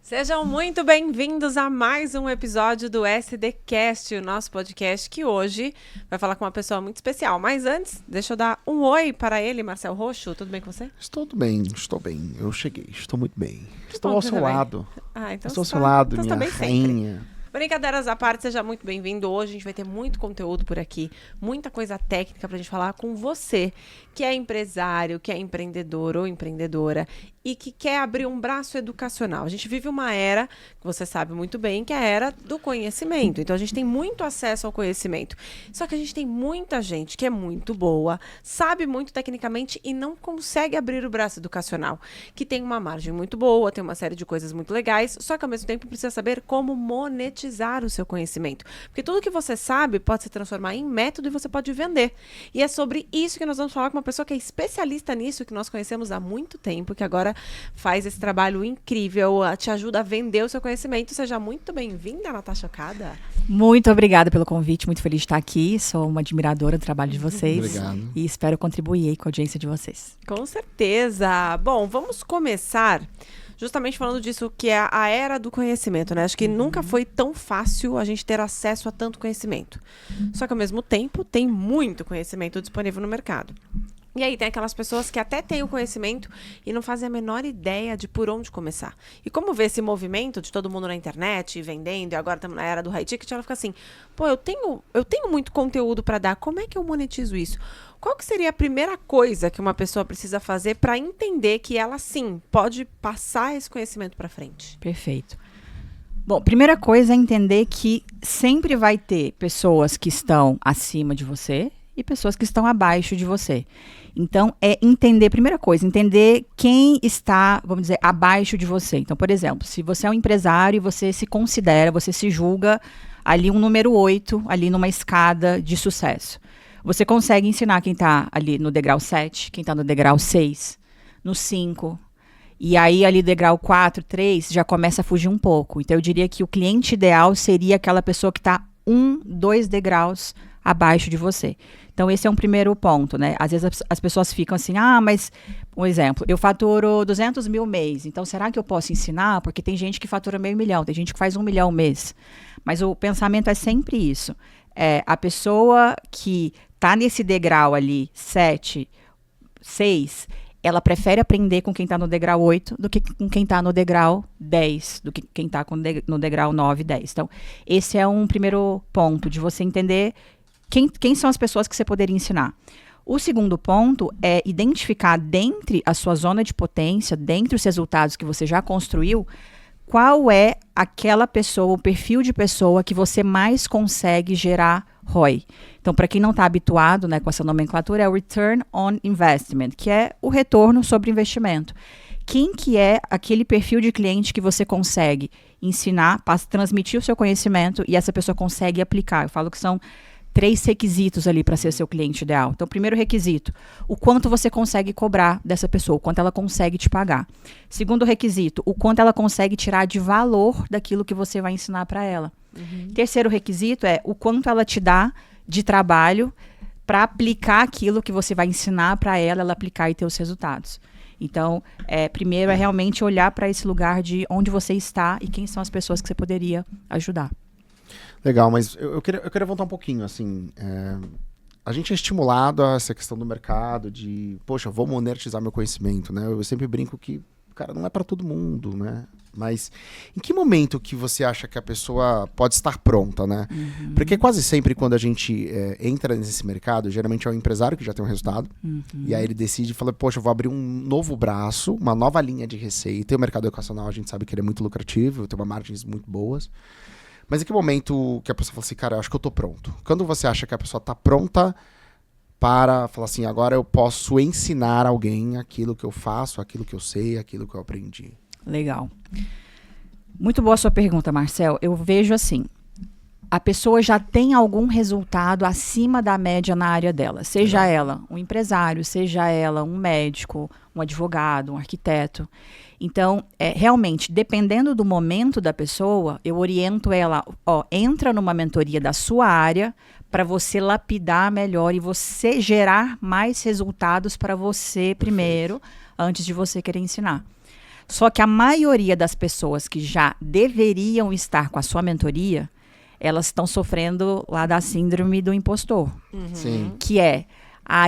Sejam muito bem-vindos a mais um episódio do SDcast, o nosso podcast que hoje vai falar com uma pessoa muito especial. Mas antes, deixa eu dar um oi para ele, Marcel Roxo. Tudo bem com você? Estou bem. Eu cheguei, estou muito bem. Estou bom ao que seu você tá bem. lado. Então Estou ao você seu lado, então você minha tá bem sempre. rainha. Brincadeiras à parte, seja muito bem-vindo. Hoje a gente vai ter muito conteúdo por aqui, muita coisa técnica pra gente falar com você, que é empresário, que é empreendedor ou empreendedora e que quer abrir um braço educacional. A gente vive uma era, que você sabe muito bem, que é a era do conhecimento. Então a gente tem muito acesso ao conhecimento. Só que a gente tem muita gente que é muito boa, sabe muito tecnicamente e não consegue abrir o braço educacional, que tem uma margem muito boa, tem uma série de coisas muito legais, só que ao mesmo tempo precisa saber como monetizar o seu conhecimento. Porque tudo que você sabe pode se transformar em método e você pode vender. E é sobre isso que nós vamos falar com uma pessoa que é especialista nisso, que nós conhecemos há muito tempo, que agora faz esse trabalho incrível, te ajuda a vender o seu conhecimento. Seja muito bem-vinda, Natasha Okada. Muito obrigada pelo convite, muito feliz de estar aqui. Sou uma admiradora do trabalho de vocês. Obrigado. E espero contribuir aí com a audiência de vocês. Com certeza. Bom, vamos começar justamente falando disso, que é a era do conhecimento, né? Acho que nunca foi tão fácil a gente ter acesso a tanto conhecimento. Só que, ao mesmo tempo, tem muito conhecimento disponível no mercado. E aí tem aquelas pessoas que até têm o conhecimento e não fazem a menor ideia de por onde começar. E como vê esse movimento de todo mundo na internet, vendendo, e agora estamos na era do high ticket, ela fica assim, pô, eu tenho muito conteúdo para dar, como é que eu monetizo isso? Qual que seria a primeira coisa que uma pessoa precisa fazer para entender que ela, sim, pode passar esse conhecimento para frente? Perfeito. Bom, primeira coisa é entender que sempre vai ter pessoas que estão acima de você e pessoas que estão abaixo de você. Então, primeira coisa, entender quem está, vamos dizer, abaixo de você. Então, por exemplo, se você é um empresário e você se considera, você se julga ali um número 8, ali numa escada de sucesso. Você consegue ensinar quem está ali no degrau 7, quem está no degrau 6, no 5. E aí, ali, degrau 4, 3, já começa a fugir um pouco. Então, eu diria que o cliente ideal seria aquela pessoa que está 1, 2 degraus abaixo de você. Então, esse é um primeiro ponto, né? Às vezes as pessoas ficam assim, mas, um exemplo, eu faturo 200 mil mês, então será que eu posso ensinar? Porque tem gente que fatura meio milhão, tem gente que faz 1 milhão mês. Mas o pensamento é sempre isso. A pessoa que está nesse degrau ali, 7, 6, ela prefere aprender com quem está no degrau 8 do que com quem está no degrau 10, do que quem está no degrau 9, 10. Então, esse é um primeiro ponto de você entender quem são as pessoas que você poderia ensinar. O segundo ponto é identificar dentre a sua zona de potência, dentre os resultados que você já construiu, qual é aquela pessoa, o perfil de pessoa que você mais consegue gerar ROI. Então, para quem não está habituado, né, com essa nomenclatura, é o Return on Investment, que é o retorno sobre investimento. Quem que é aquele perfil de cliente que você consegue ensinar, transmitir o seu conhecimento e essa pessoa consegue aplicar? Eu falo que são 3 requisitos ali para ser seu cliente ideal. Então, primeiro requisito, o quanto você consegue cobrar dessa pessoa, o quanto ela consegue te pagar. Segundo requisito, o quanto ela consegue tirar de valor daquilo que você vai ensinar para ela. Terceiro requisito é o quanto ela te dá de trabalho para aplicar aquilo que você vai ensinar para ela aplicar e ter os resultados. Então, primeiro é realmente olhar para esse lugar de onde você está e quem são as pessoas que você poderia ajudar. Legal, mas eu queria voltar um pouquinho, assim, a gente é estimulado a essa questão do mercado, de, poxa, vou monetizar meu conhecimento, né? Eu sempre brinco que, cara, não é para todo mundo, né? Mas em que momento que você acha que a pessoa pode estar pronta, né? Porque quase sempre quando a gente entra nesse mercado, geralmente é um empresário que já tem um resultado, e aí ele decide e fala, poxa, eu vou abrir um novo braço, uma nova linha de receita, e o mercado educacional a gente sabe que ele é muito lucrativo, tem uma margens muito boas. Mas em que momento que a pessoa fala assim, cara, eu acho que eu tô pronto? Quando você acha que a pessoa tá pronta para falar assim, agora eu posso ensinar alguém aquilo que eu faço, aquilo que eu sei, aquilo que eu aprendi? Legal. Muito boa a sua pergunta, Marcel. Eu vejo assim, a pessoa já tem algum resultado acima da média na área dela. Seja ela um empresário, seja ela um médico, um advogado, um arquiteto. Então, realmente, dependendo do momento da pessoa, eu oriento ela, entra numa mentoria da sua área para você lapidar melhor e você gerar mais resultados para você primeiro, antes de você querer ensinar. Só que a maioria das pessoas que já deveriam estar com a sua mentoria, elas estão sofrendo lá da síndrome do impostor. Sim. Que é,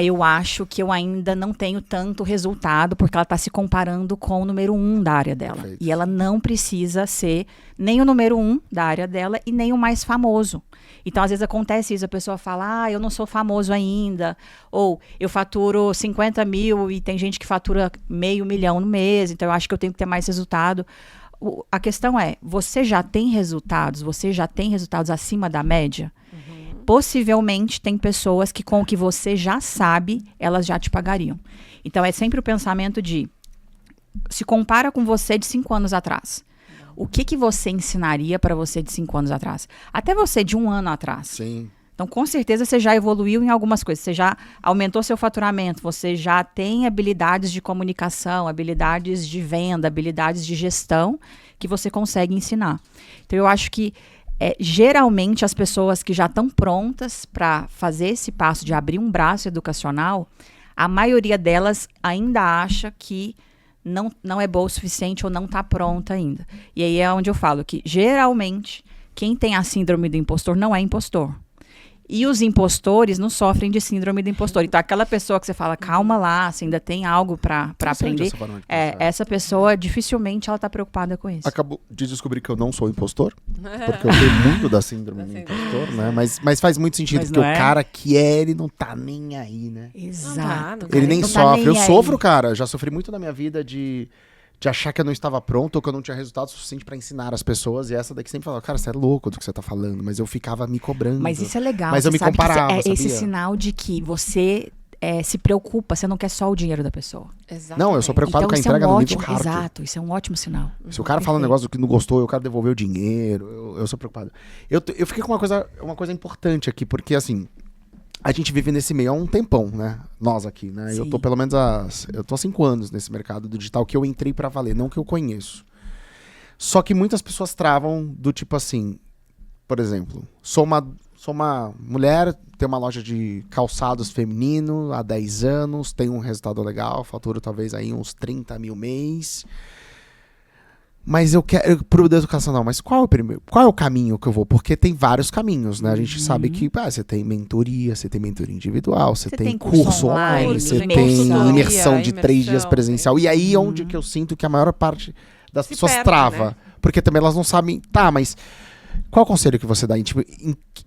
eu acho que eu ainda não tenho tanto resultado porque ela está se comparando com o número 1 da área dela. Perfeito. E ela não precisa ser nem o número 1 da área dela e nem o mais famoso. Então, às vezes acontece isso, a pessoa fala, eu não sou famoso ainda, ou eu faturo 50 mil e tem gente que fatura $500 mil no mês, então eu acho que eu tenho que ter mais resultado. A questão é, você já tem resultados acima da média? Possivelmente tem pessoas que com o que você já sabe, elas já te pagariam. Então é sempre o pensamento de, se compara com você de 5 anos atrás. O que você ensinaria para você de 5 anos atrás? Até você de 1 ano atrás. Sim. Então, com certeza, você já evoluiu em algumas coisas. Você já aumentou seu faturamento, você já tem habilidades de comunicação, habilidades de venda, habilidades de gestão que você consegue ensinar. Então, eu acho que, geralmente, as pessoas que já estão prontas para fazer esse passo de abrir um braço educacional, a maioria delas ainda acha que não é boa o suficiente ou não está pronta ainda. E aí é onde eu falo que, geralmente, quem tem a síndrome do impostor não é impostor. E os impostores não sofrem de síndrome do impostor. Então, aquela pessoa que você fala, calma lá, você ainda tem algo para aprender, essa pessoa, dificilmente, ela está preocupada com isso. Acabou de descobrir que eu não sou impostor, porque eu tenho muito da síndrome do impostor, né? Mas faz muito sentido, porque o cara que ele não tá nem aí, né? Exato. Ele nem não sofre. Tá nem eu aí. sofro, cara. Já sofri muito na minha vida de achar que eu não estava pronto ou que eu não tinha resultado suficiente pra ensinar as pessoas. E essa daqui sempre falava, cara, você é louco do que você tá falando. Mas eu ficava me cobrando. Mas isso é legal. Mas eu me sabe que comparava, isso é esse sabia? sinal de que você se preocupa, você não quer só o dinheiro da pessoa. Exatamente. Não, eu sou preocupado com a isso entrega é um no ótimo, nível hard. exato, isso é um ótimo sinal. Se o cara fala um negócio que não gostou, eu quero devolver o dinheiro. Eu sou preocupado. Eu fiquei com uma coisa importante aqui, porque assim, a gente vive nesse meio há um tempão, né? Nós aqui, né? Sim. Eu tô pelo menos eu tô há 5 anos nesse mercado do digital que eu entrei pra valer, não que eu conheço. Só que muitas pessoas travam do tipo assim, por exemplo, sou uma mulher, tenho uma loja de calçados feminino há 10 anos, tenho um resultado legal, faturo talvez aí uns 30 mil mês. Mas eu quero pro educacional, mas qual é o caminho que eu vou? Porque tem vários caminhos, né? A gente sabe que você tem mentoria, você tem mentoria individual, você tem curso online, você tem imersão de 3 dias presencial. E aí é onde que eu sinto que a maior parte das pessoas trava. Né? Porque também elas não sabem, mas qual o conselho que você dá?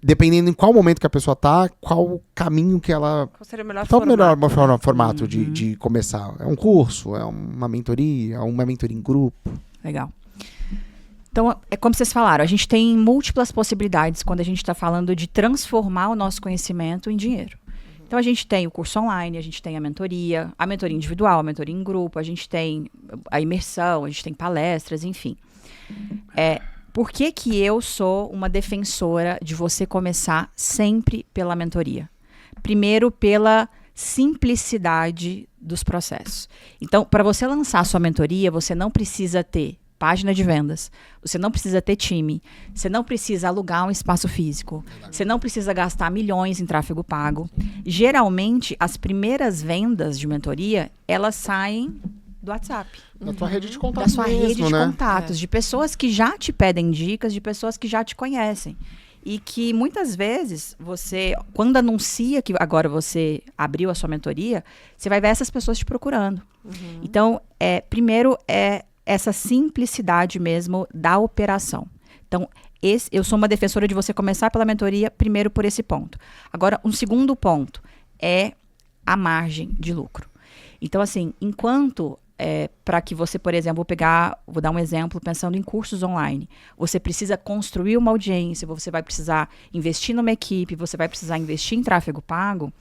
Dependendo em qual momento que a pessoa tá, qual o caminho que ela... Qual seria o melhor qual formato? o melhor formato de começar? É um curso? É uma mentoria? É uma mentoria em grupo? Legal. Então, é como vocês falaram, a gente tem múltiplas possibilidades quando a gente está falando de transformar o nosso conhecimento em dinheiro. Então, a gente tem o curso online, a gente tem a mentoria individual, a mentoria em grupo, a gente tem a imersão, a gente tem palestras, enfim. Por que eu sou uma defensora de você começar sempre pela mentoria? Primeiro, pela simplicidade dos processos. Então, para você lançar a sua mentoria, você não precisa ter página de vendas, você não precisa ter time, você não precisa alugar um espaço físico, você não precisa gastar milhões em tráfego pago. Geralmente, as primeiras vendas de mentoria, elas saem do WhatsApp. Da tua rede de contatos. Da sua rede de contatos, de pessoas que já te pedem dicas, de pessoas que já te conhecem. E que muitas vezes você, quando anuncia que agora você abriu a sua mentoria, você vai ver essas pessoas te procurando. Então, primeiro é essa simplicidade mesmo da operação. Então, eu sou uma defensora de você começar pela mentoria, primeiro por esse ponto. Agora, um segundo ponto é a margem de lucro. Então, assim, enquanto... para que você, por exemplo, vou dar um exemplo pensando em cursos online. Você precisa construir uma audiência, você vai precisar investir numa equipe, você vai precisar investir em tráfego pago,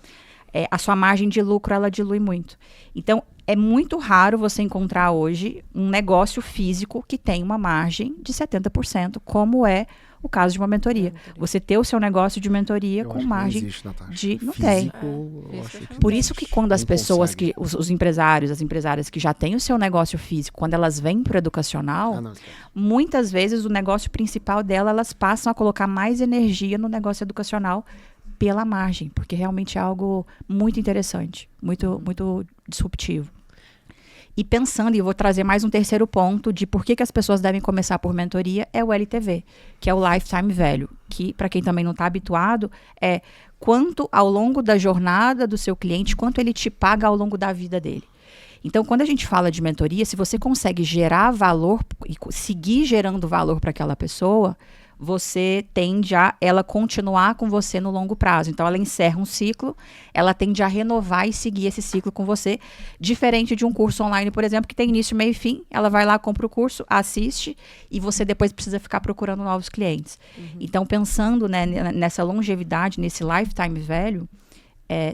a sua margem de lucro, ela dilui muito. Então, é muito raro você encontrar hoje um negócio físico que tem uma margem de 70%, como é o caso de uma mentoria. Você ter o seu negócio de mentoria com margem de... Não tem. Por isso que quando as pessoas, os empresários, as empresárias que já têm o seu negócio físico, quando elas vêm para o educacional, muitas vezes o negócio principal dela, elas passam a colocar mais energia no negócio educacional pela margem, porque realmente é algo muito interessante, muito disruptivo. E pensando, e eu vou trazer mais um terceiro ponto de por que as pessoas devem começar por mentoria, é o LTV, que é o Lifetime Value, que para quem também não está habituado, é quanto ao longo da jornada do seu cliente, quanto ele te paga ao longo da vida dele. Então, quando a gente fala de mentoria, se você consegue gerar valor e seguir gerando valor para aquela pessoa, você tende a ela continuar com você no longo prazo. Então, ela encerra um ciclo, ela tende a renovar e seguir esse ciclo com você, diferente de um curso online, por exemplo, que tem início, meio e fim. Ela vai lá, compra o curso, assiste e você depois precisa ficar procurando novos clientes. Então, pensando, né, nessa longevidade, nesse lifetime value,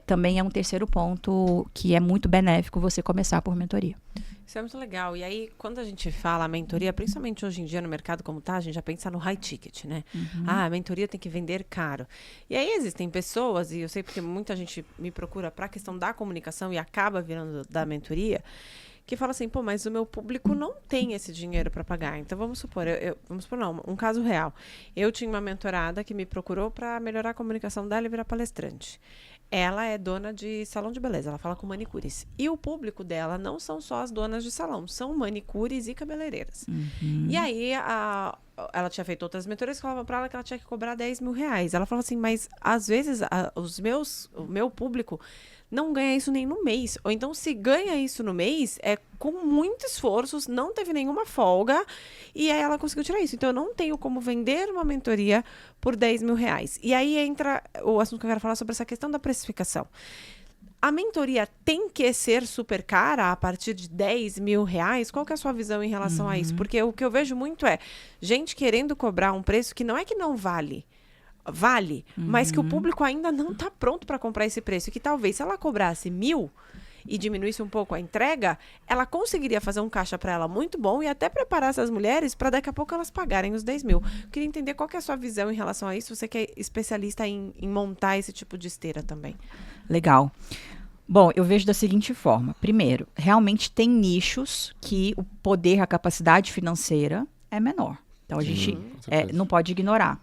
também é um terceiro ponto que é muito benéfico você começar por mentoria. Isso é muito legal. E aí, quando a gente fala mentoria, principalmente hoje em dia no mercado como tá, a gente já pensa no high ticket, né? A mentoria tem que vender caro. E aí existem pessoas, e eu sei porque muita gente me procura para a questão da comunicação e acaba virando da mentoria, que fala assim, pô, mas o meu público não tem esse dinheiro para pagar. Então, vamos supor, um caso real. Eu tinha uma mentorada que me procurou para melhorar a comunicação dela e virar palestrante. Ela é dona de salão de beleza, ela fala com manicures. E o público dela não são só as donas de salão, são manicures e cabeleireiras. E aí, ela tinha feito outras mentorias que falavam para ela que ela tinha que cobrar R$10.000. Ela falava assim, mas às vezes o meu público não ganha isso nem no mês. Ou então, se ganha isso no mês, é com muito esforço, não teve nenhuma folga, e aí ela conseguiu tirar isso. Então, eu não tenho como vender uma mentoria por R$10.000. E aí entra o assunto que eu quero falar sobre essa questão da precificação. A mentoria tem que ser super cara a partir de R$10.000? Qual que é a sua visão em relação a isso? Porque o que eu vejo muito é gente querendo cobrar um preço que não é que não vale, mas que o público ainda não está pronto para comprar esse preço. Que talvez, se ela cobrasse 1.000 e diminuísse um pouco a entrega, ela conseguiria fazer um caixa para ela muito bom e até preparar essas mulheres para daqui a pouco elas pagarem os 10.000. Eu queria entender qual que é a sua visão em relação a isso. Você que é especialista em montar esse tipo de esteira também. Legal. Bom, eu vejo da seguinte forma. Primeiro, realmente tem nichos que o poder, a capacidade financeira é menor. Então, a gente não pode ignorar.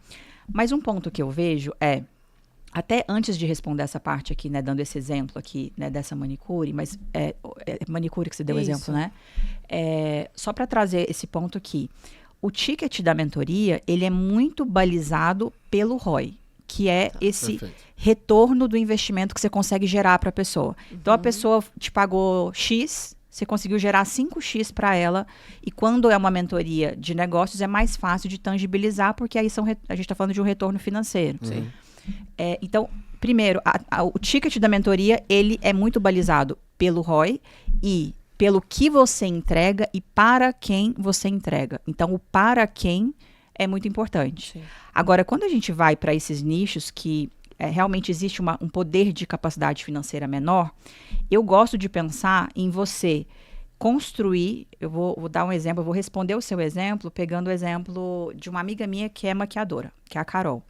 Mas um ponto que eu vejo é, até antes de responder essa parte aqui, né, dando esse exemplo aqui, né, dessa manicure, mas é manicure que você deu o exemplo, né? Só para trazer esse ponto aqui. O ticket da mentoria, ele é muito balizado pelo ROI, que é esse retorno do investimento que você consegue gerar para a pessoa. Então, a pessoa te pagou X, você conseguiu gerar 5x para ela. E quando é uma mentoria de negócios, é mais fácil de tangibilizar, porque aí a gente está falando de um retorno financeiro. Sim. Então, primeiro, o ticket da mentoria, ele é muito balizado pelo ROI e pelo que você entrega e para quem você entrega. Então, o para quem é muito importante. Sim. Agora, quando a gente vai para esses nichos que realmente existe um poder de capacidade financeira menor, eu gosto de pensar em você construir, eu vou dar um exemplo, eu vou responder o seu exemplo pegando o exemplo de uma amiga minha que é maquiadora, que é a Carol.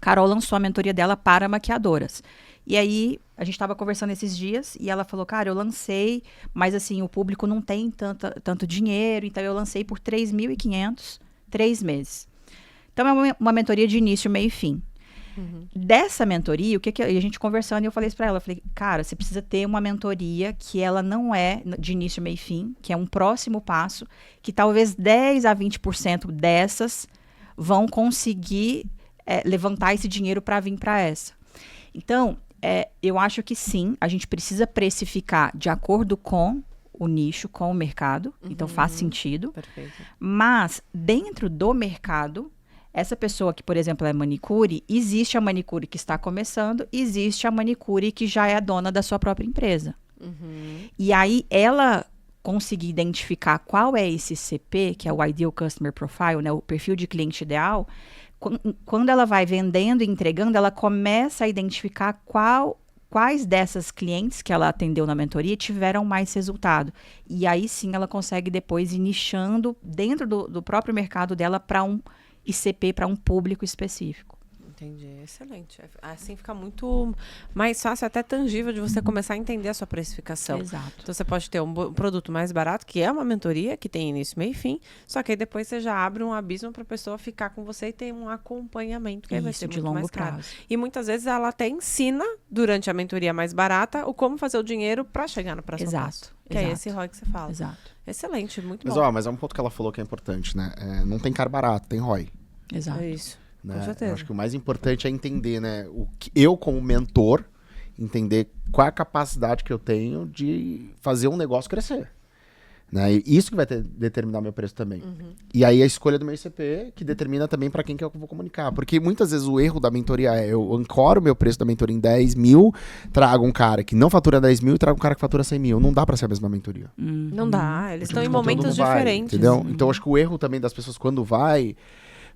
Carol lançou a mentoria dela para maquiadoras. E aí, a gente estava conversando esses dias e ela falou, cara, eu lancei, mas assim, o público não tem tanto dinheiro, então eu lancei por R$3.500, 3 meses. Então, é uma mentoria de início, meio e fim. Dessa mentoria, a gente conversando, e eu falei isso pra ela, eu falei, cara, você precisa ter uma mentoria que ela não é de início, meio e fim, que é um próximo passo, que talvez 10 a 20% dessas vão conseguir levantar esse dinheiro para vir para essa. Então, eu acho que sim, a gente precisa precificar de acordo com o nicho, com o mercado, então faz sentido. Perfeito. Mas, dentro do mercado, essa pessoa que, por exemplo, é manicure, existe a manicure que está começando, existe a manicure que já é a dona da sua própria empresa. E aí, ela conseguir identificar qual é esse CP, que é o Ideal Customer Profile, né, o perfil de cliente ideal, quando ela vai vendendo e entregando, ela começa a identificar quais dessas clientes que ela atendeu na mentoria tiveram mais resultado. E aí sim ela consegue depois ir nichando dentro do próprio mercado dela para um ICP, para um público específico. Entendi, excelente. Assim fica muito mais fácil, até tangível, de você começar a entender a sua precificação. Exato. Então você pode ter um produto mais barato, que é uma mentoria, que tem início, meio e fim, só que aí depois você já abre um abismo para a pessoa ficar com você e ter um acompanhamento, que aí vai ser de muito longo mais caro. prazo. E muitas vezes ela até ensina, durante a mentoria mais barata, o como fazer o dinheiro para chegar no próximo passo. Que é esse ROI que você fala. Exato. Excelente, muito Mas, bom. mas é um ponto que ela falou que é importante, né? Não tem cara barato, tem ROI. Exato. É isso. Né? Com certeza. Eu acho que o mais importante é entender, né? O que eu, como mentor, entender qual é a capacidade que eu tenho de fazer um negócio crescer. Né? E isso que vai determinar meu preço também. E aí a escolha do meu ICP que determina também para quem que eu vou comunicar. Porque muitas vezes o erro da mentoria é eu ancoro o meu preço da mentoria em 10 mil, trago um cara que não fatura 10 mil e trago um cara que fatura 100 mil. Não dá para ser a mesma mentoria. Não dá, eles estão em O conteúdo momentos não vai, diferentes. entendeu? Então acho que o erro também das pessoas quando vai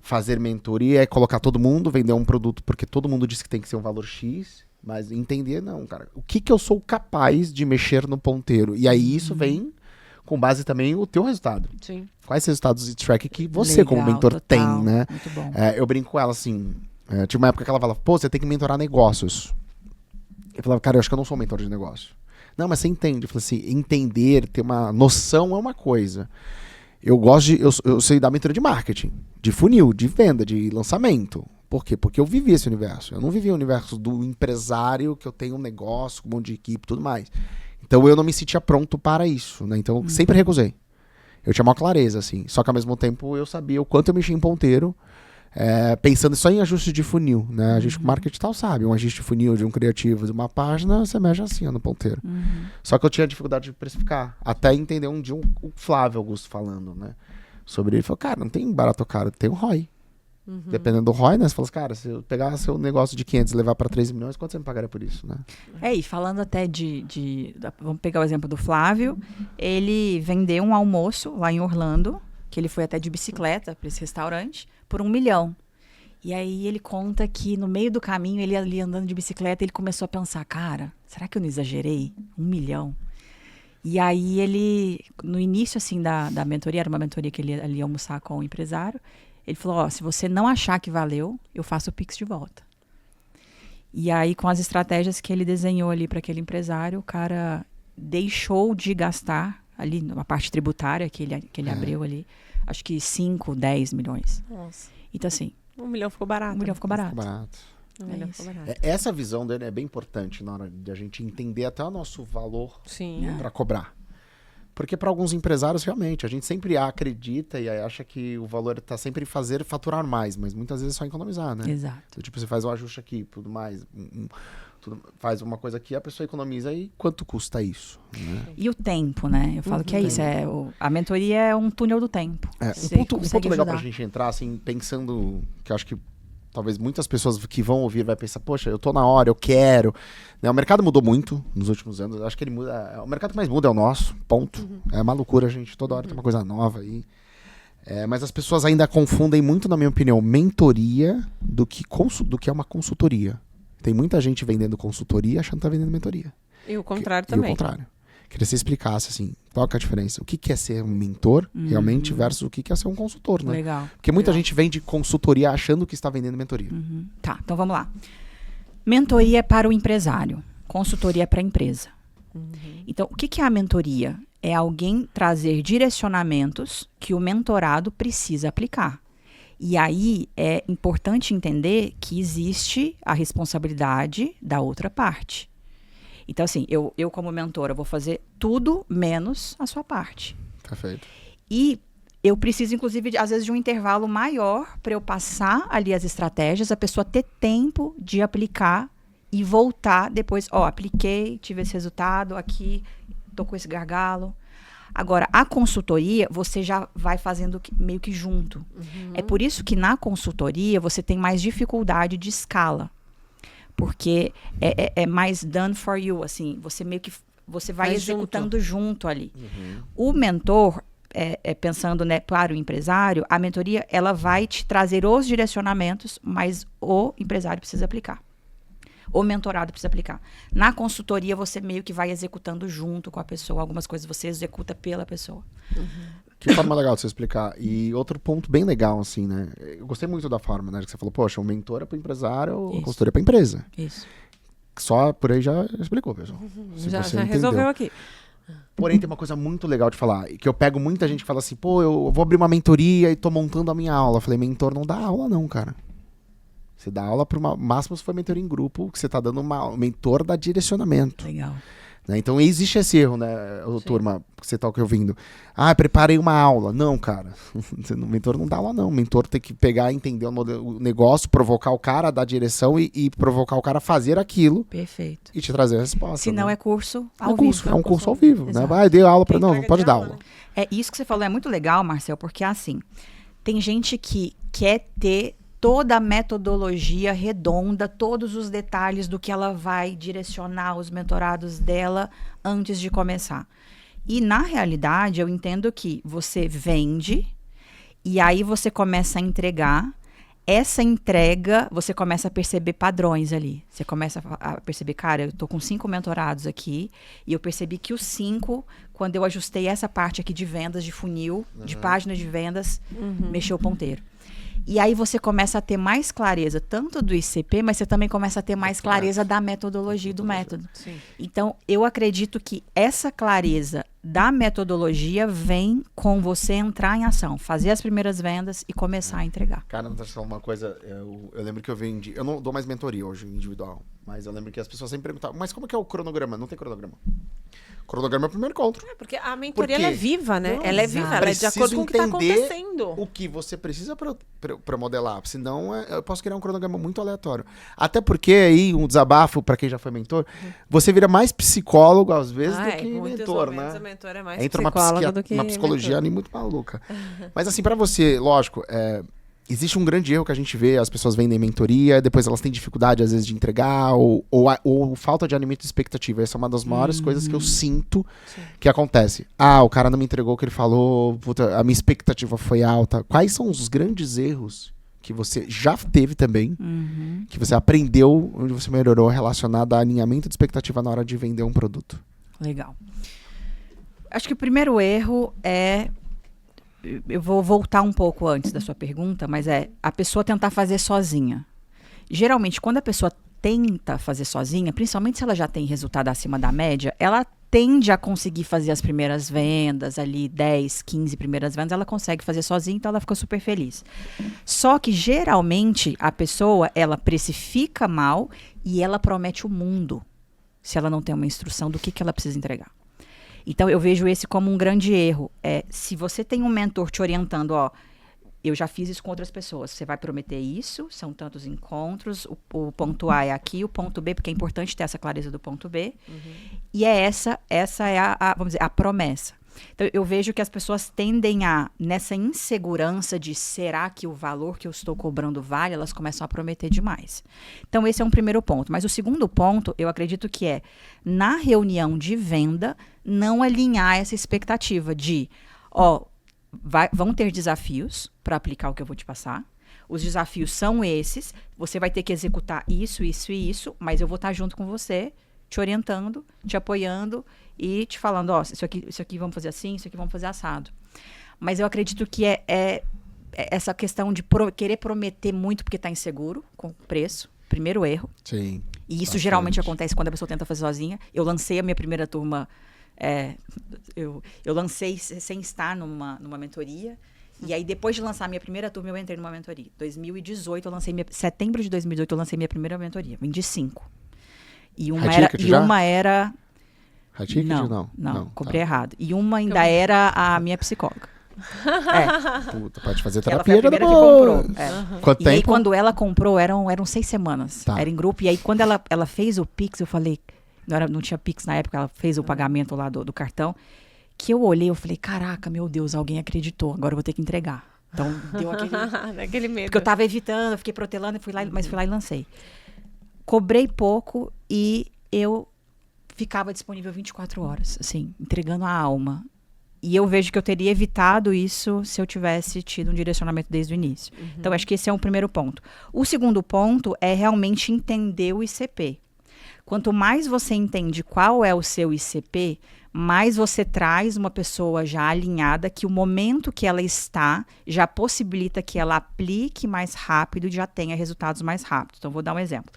fazer mentoria é colocar todo mundo, vender um produto porque todo mundo disse que tem que ser um valor X, mas entender não, cara. O que eu sou capaz de mexer no ponteiro? E aí isso vem com base também o teu resultado. Sim. Quais resultados de track que você como Legal, mentor total. tem, né? Muito bom. Eu brinco com ela assim, tinha uma época que ela falava, pô, você tem que mentorar negócios. Eu falava, cara, eu acho que eu não sou mentor de negócio. Não, mas você entende. Eu falei assim, entender, ter uma noção é uma coisa. Eu sei dar mentoria de marketing, de funil, de venda, de lançamento. Por quê? Porque eu vivi esse universo. Eu não vivi o universo do empresário, que eu tenho um negócio, com um monte de equipe e tudo mais. Então eu não me sentia pronto para isso, né? Então eu sempre recusei. Eu tinha uma clareza, assim. Só que ao mesmo tempo eu sabia o quanto eu mexia em ponteiro, pensando só em ajuste de funil, né? A gente com marketing tal sabe, um ajuste de funil de um criativo de uma página, você mexe assim, ó, no ponteiro. Só que eu tinha dificuldade de precificar. Até entender um dia o Flávio Augusto falando, né? Sobre ele. Ele falou, cara, não tem barato ou caro, tem um ROI. Dependendo do ROI, né? Você fala assim, cara, se eu pegar seu negócio de 500 e levar para 13 milhões, quanto você me pagaria por isso, né? E falando até vamos pegar o exemplo do Flávio, ele vendeu um almoço lá em Orlando, que ele foi até de bicicleta para esse restaurante, por 1 milhão. E aí ele conta que no meio do caminho, ele ali andando de bicicleta, ele começou a pensar, cara, será que eu não exagerei? 1 milhão? E aí ele, no início assim da mentoria, era uma mentoria que ele ia almoçar com o empresário, ele falou, se você não achar que valeu, eu faço o Pix de volta. E aí, com as estratégias que ele desenhou ali para aquele empresário, o cara deixou de gastar ali na parte tributária que ele abriu ali, acho que 5, 10 milhões. Nossa. Então, assim... 1 milhão ficou barato. 1 milhão ficou barato. Ficou barato. 1 milhão ficou barato. Essa visão dele é bem importante na hora de a gente entender até o nosso valor Sim. para cobrar. Porque para alguns empresários, realmente, a gente sempre acredita e acha que o valor está sempre em faturar mais, mas muitas vezes é só economizar, né? Exato. Então, tipo, você faz um ajuste aqui, tudo mais, faz uma coisa aqui, a pessoa economiza e quanto custa isso? Né? E o tempo, né? Eu falo que é isso, a mentoria é um túnel do tempo. Um ponto legal pra gente entrar, assim, pensando, que eu acho que talvez muitas pessoas que vão ouvir vai pensar, poxa, eu tô na hora, eu quero. Né? O mercado mudou muito nos últimos anos. Eu acho que ele muda. O mercado que mais muda é o nosso, ponto. É uma loucura, gente. Toda hora tem uma coisa nova aí. Mas as pessoas ainda confundem muito, na minha opinião, mentoria do que é uma consultoria. Tem muita gente vendendo consultoria achando que tá vendendo mentoria. E o contrário E também. o contrário. Queria que você explicasse, assim, qual que é a diferença? O que é ser um mentor, realmente, versus o que é ser um consultor, né? Legal. Porque muita gente vende consultoria achando que está vendendo mentoria. Tá, então vamos lá. Mentoria é para o empresário, consultoria é para a empresa. Então, o que é a mentoria? É alguém trazer direcionamentos que o mentorado precisa aplicar. E aí é importante entender que existe a responsabilidade da outra parte. Então, assim, eu como mentora vou fazer tudo menos a sua parte. Perfeito. E eu preciso, inclusive, às vezes, de um intervalo maior para eu passar ali as estratégias, a pessoa ter tempo de aplicar e voltar depois. Apliquei, tive esse resultado, aqui, tô com esse gargalo. Agora, a consultoria, você já vai fazendo meio que junto. É por isso que na consultoria você tem mais dificuldade de escala. Porque é mais done for you, assim, você meio que você vai executando junto ali. O mentor, pensando, né, para o empresário, a mentoria ela vai te trazer os direcionamentos, mas o empresário precisa aplicar. O mentorado precisa aplicar. Na consultoria, você meio que vai executando junto com a pessoa. Algumas coisas você executa pela pessoa. Que forma legal de você explicar. E outro ponto bem legal, assim, né? Eu gostei muito da forma, né? Que você falou, poxa, o mentor é para o empresário, a consultoria é para a empresa. Isso. Só por aí já explicou, pessoal. Já resolveu aqui. Porém, tem uma coisa muito legal de falar, que eu pego muita gente que fala assim, pô, eu vou abrir uma mentoria e tô montando a minha aula. Eu falei, mentor não dá aula não, cara. Você dá aula para uma... Máximo se for mentoria em grupo, que você tá dando uma... mentor dá direcionamento. Legal. Né? Então, existe esse erro, né, turma, que você tá ouvindo. Ah, preparei uma aula. Não, cara. O mentor não dá aula, não. O mentor tem que pegar, entender o negócio, provocar o cara a dar direção e provocar o cara a fazer aquilo. Perfeito. E te trazer a resposta. Se não né? é curso ao vivo. É um curso ao vivo. Né? Exato. Vai, deu aula para... Não pode dar aula. Né? É isso que você falou, é muito legal, Marcel, porque assim, tem gente que quer ter toda a metodologia redonda, todos os detalhes do que ela vai direcionar os mentorados dela antes de começar. E, na realidade, eu entendo que você vende e aí você começa a entregar. Essa entrega, você começa a perceber padrões ali. Você começa a perceber, cara, eu tô com 5 mentorados aqui e eu percebi que os 5, quando eu ajustei essa parte aqui de vendas, de funil, de páginas de vendas, mexeu o ponteiro. E aí você começa a ter mais clareza, tanto do ICP, mas você também começa a ter mais clareza da metodologia e do método. Sim. Então, eu acredito que essa clareza da metodologia vem com você entrar em ação, fazer as primeiras vendas e começar a entregar. Cara, não tá falando uma coisa, eu lembro que eu vendi, eu não dou mais mentoria hoje, individual, mas eu lembro que as pessoas sempre perguntavam, mas como é que é o cronograma? Não tem cronograma. O cronograma é o primeiro encontro. É, porque a mentoria ela é viva, né? Não, ela é viva, ela é de acordo com o que está acontecendo. O que você precisa para modelar, senão eu posso criar um cronograma muito aleatório. Até porque aí, um desabafo para quem já foi mentor, você vira mais psicólogo às vezes do que mentor, né? A mentor é mais entra uma psicologia ali muito maluca. Mas assim, para você, lógico, existe um grande erro que a gente vê, as pessoas vendem mentoria, depois elas têm dificuldade às vezes de entregar, ou falta de alinhamento de expectativa. Essa é uma das maiores coisas que eu sinto que acontece. Ah, o cara não me entregou o que ele falou, puta, a minha expectativa foi alta. Quais são os grandes erros que você já teve também, que você aprendeu, onde você melhorou relacionado a alinhamento de expectativa na hora de vender um produto? Legal. Acho que o primeiro erro é... Eu vou voltar um pouco antes da sua pergunta, mas a pessoa tentar fazer sozinha. Geralmente, quando a pessoa tenta fazer sozinha, principalmente se ela já tem resultado acima da média, ela tende a conseguir fazer as primeiras vendas, ali 10, 15 primeiras vendas, ela consegue fazer sozinha, então ela fica super feliz. Só que, geralmente, a pessoa, ela precifica mal e ela promete o mundo, se ela não tem uma instrução do que ela precisa entregar. Então, eu vejo esse como um grande erro. Se você tem um mentor te orientando, eu já fiz isso com outras pessoas, você vai prometer isso, são tantos encontros, o ponto A é aqui, o ponto B, porque é importante ter essa clareza do ponto B, e essa é vamos dizer, a promessa. Então, eu vejo que as pessoas tendem nessa insegurança de será que o valor que eu estou cobrando vale, elas começam a prometer demais. Então, esse é um primeiro ponto. Mas o segundo ponto, eu acredito que na reunião de venda, não alinhar essa expectativa de, vão ter desafios para aplicar o que eu vou te passar. Os desafios são esses, você vai ter que executar isso, isso e isso, mas eu vou estar junto com você, te orientando, te apoiando e te falando, isso aqui vamos fazer assim, isso aqui vamos fazer assado. Mas eu acredito que é essa questão de querer prometer muito porque está inseguro com o preço, primeiro erro. Sim. E isso geralmente acontece quando a pessoa tenta fazer sozinha. Eu lancei a minha primeira turma, eu lancei sem estar numa mentoria. E aí, depois de lançar a minha primeira turma, eu entrei numa mentoria. 2018, setembro de 2018, eu lancei minha primeira mentoria. Vendi 5. E uma era... Não, comprei errado. E uma ainda era a minha psicóloga. Puta, pode fazer ela terapia. foi a primeira que comprou. Quanto e tempo? aí, quando ela comprou, eram 6 semanas. Tá. Era em grupo. E aí, quando ela fez o Pix, eu falei... Não tinha Pix na época, ela fez o pagamento lá do cartão. Que eu olhei, eu falei, caraca, meu Deus, alguém acreditou. Agora eu vou ter que entregar. Então, deu aquele medo. Porque eu tava evitando, eu fiquei protelando, mas fui lá e lancei. Cobrei pouco e eu ficava disponível 24 horas, assim, entregando a alma. E eu vejo que eu teria evitado isso se eu tivesse tido um direcionamento desde o início. Então, acho que esse é um primeiro ponto. O segundo ponto é realmente entender o ICP. Quanto mais você entende qual é o seu ICP, mais você traz uma pessoa já alinhada, que o momento que ela está já possibilita que ela aplique mais rápido e já tenha resultados mais rápidos. Então, vou dar um exemplo.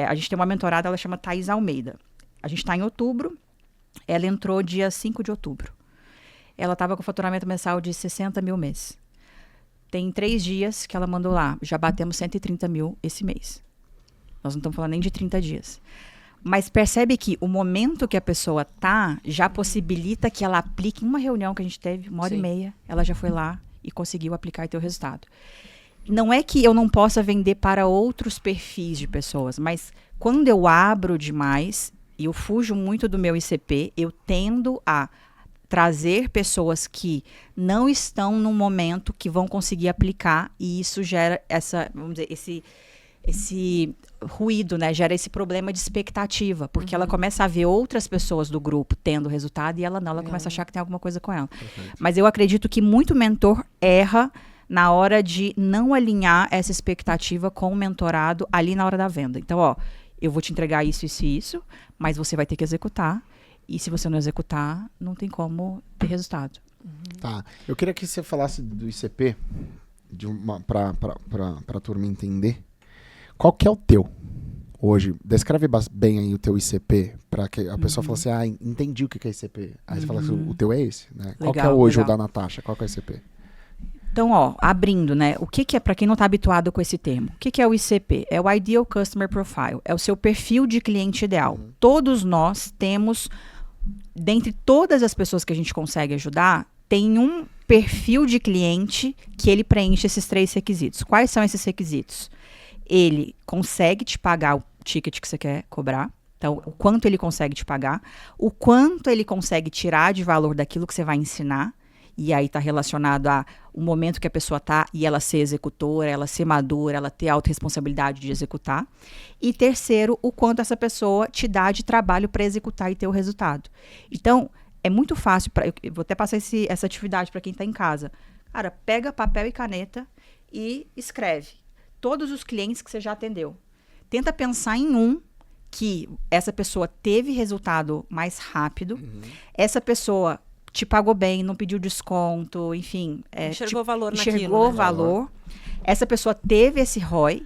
A gente tem uma mentorada, ela chama Thaís Almeida. A gente está em outubro, ela entrou dia 5 de outubro. Ela estava com faturamento mensal de 60 mil mês. Tem 3 dias que ela mandou lá, já batemos 130 mil esse mês. Nós não estamos falando nem de 30 dias. Mas percebe que o momento que a pessoa tá já possibilita que ela aplique. Em uma reunião que a gente teve, 1h30, ela já foi lá e conseguiu aplicar e ter o resultado. Não é que eu não possa vender para outros perfis de pessoas, mas quando eu abro demais e eu fujo muito do meu ICP, eu tendo a trazer pessoas que não estão no momento que vão conseguir aplicar, e isso gera vamos dizer, esse ruído, né? Gera esse problema de expectativa, porque ela começa a ver outras pessoas do grupo tendo resultado e ela começa a achar que tem alguma coisa com ela. Perfeito. Mas eu acredito que muito mentor erra na hora de não alinhar essa expectativa com o mentorado ali na hora da venda. Então, eu vou te entregar isso, isso e isso, mas você vai ter que executar. E se você não executar, não tem como ter resultado. Tá. Eu queria que você falasse do ICP, para a turma entender. Qual que é o teu hoje? Descreve bem aí o teu ICP, para que a pessoa fale assim, entendi o que é ICP. Aí você fala assim, o teu é esse, né? Legal, qual que é hoje o da Natasha? Qual que é o ICP? Então, abrindo, né? O que é, para quem não está habituado com esse termo, o que é o ICP? É o Ideal Customer Profile, é o seu perfil de cliente ideal. Todos nós temos, dentre todas as pessoas que a gente consegue ajudar, tem um perfil de cliente que ele preenche esses 3 requisitos. Quais são esses requisitos? Ele consegue te pagar o ticket que você quer cobrar. Então, o quanto ele consegue te pagar. O quanto ele consegue tirar de valor daquilo que você vai ensinar. E aí está relacionado ao momento que a pessoa está e ela ser executora, ela ser madura, ela ter autorresponsabilidade de executar. E terceiro, o quanto essa pessoa te dá de trabalho para executar e ter o resultado. Então, é muito fácil. Eu vou até passar essa atividade para quem está em casa. Cara, pega papel e caneta e escreve todos os clientes que você já atendeu. Tenta pensar em um que essa pessoa teve resultado mais rápido. Essa pessoa te pagou bem, não pediu desconto, enfim. Enxergou valor naquilo. Enxergou valor. Essa pessoa teve esse ROI.